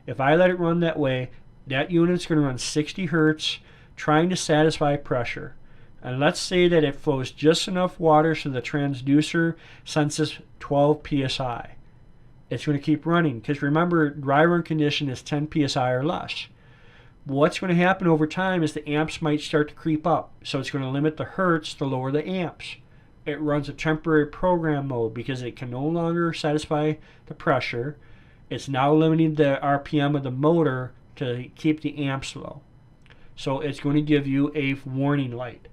if I let it run that way, that unit's going to run 60 hertz trying to satisfy pressure. And let's say that it flows just enough water so the transducer senses 12 psi. It's going to keep running, because remember, dry run condition is 10 psi or less. What's going to happen over time is the amps might start to creep up, so it's going to limit the hertz to lower the amps. It runs a temporary program mode because it can no longer satisfy the pressure. It's now limiting the RPM of the motor to keep the amps low. So it's going to give you a warning light.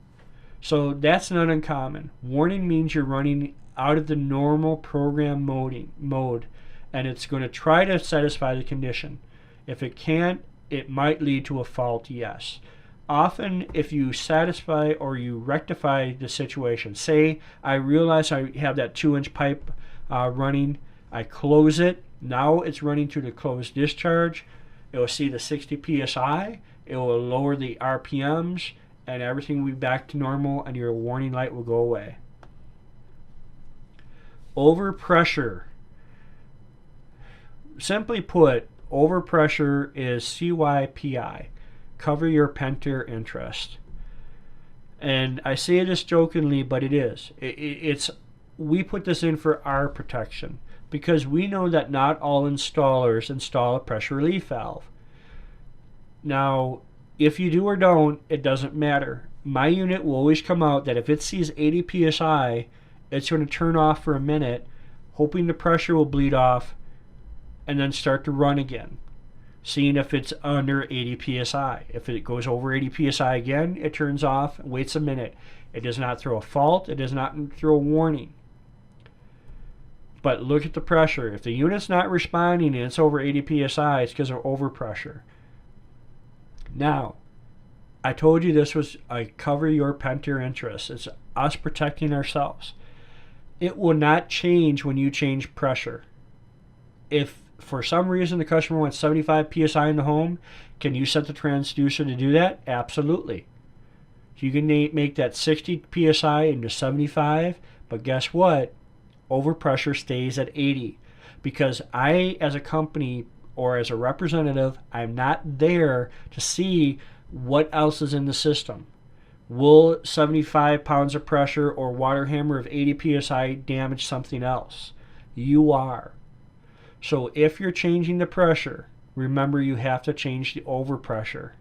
So that's not uncommon. Warning means you're running out of the normal program mode, and it's going to try to satisfy the condition. If it can't, it might lead to a fault, yes. Often, if you satisfy or you rectify the situation, say I realize I have that 2-inch pipe running, I close it, now it's running to the closed discharge, it will see the 60 psi, it will lower the RPMs, and everything will be back to normal, and your warning light will go away. Overpressure. Simply put, overpressure is CYPI. Cover your Pentair interest. And I say this jokingly, but it is. We put this in for our protection, because we know that not all installers install a pressure relief valve. Now, if you do or don't, it doesn't matter. My unit will always come out that if it sees 80 psi, it's going to turn off for a minute, hoping the pressure will bleed off, and then start to run again, seeing if it's under 80 psi. If it goes over 80 psi again, it turns off, waits a minute. It does not throw a fault, it does not throw a warning. But look at the pressure. If the unit's not responding and it's over 80 psi, it's because of overpressure. Now, I told you this was a cover your Pentair interest. It's us protecting ourselves. It will not change when you change pressure. If for some reason the customer wants 75 psi in the home, can you set the transducer to do that? Absolutely. You can make that 60 psi into 75, but guess what? Overpressure stays at 80. Because I, as a company or as a representative, I'm not there to see what else is in the system. Will 75 pounds of pressure or water hammer of 80 psi damage something else? You are. So if you're changing the pressure, remember you have to change the overpressure.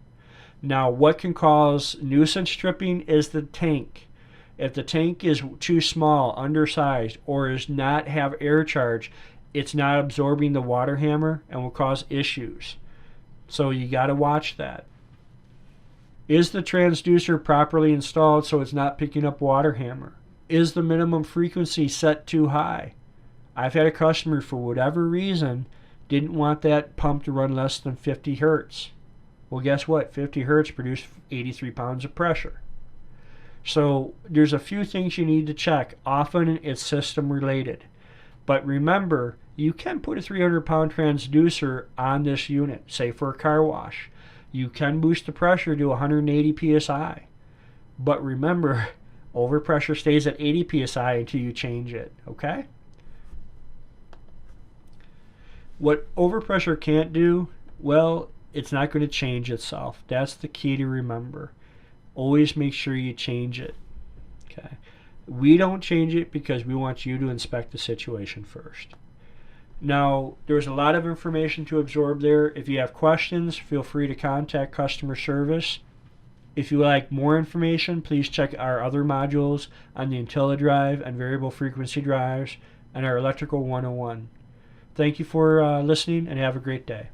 Now, what can cause nuisance tripping is the tank. If the tank is too small, undersized, or does not have air charge, it's not absorbing the water hammer and will cause issues. So you got to watch that. Is the transducer properly installed so it's not picking up water hammer? Is the minimum frequency set too high? I've had a customer, for whatever reason, didn't want that pump to run less than 50 hertz. Well, guess what? 50 hertz produce 83 pounds of pressure. So there's a few things you need to check. Often it's system related. But remember, you can put a 300-pound transducer on this unit, say for a car wash. You can boost the pressure to 180 psi. But remember, overpressure stays at 80 psi until you change it, okay? What overpressure can't do, well, it's not going to change itself. That's the key to remember. Always make sure you change it, okay? We don't change it because we want you to inspect the situation first. Now, there's a lot of information to absorb there. If you have questions, feel free to contact customer service. If you would like more information, please check our other modules on the IntelliDrive and variable frequency drives and our Electrical 101. Thank you for listening and have a great day.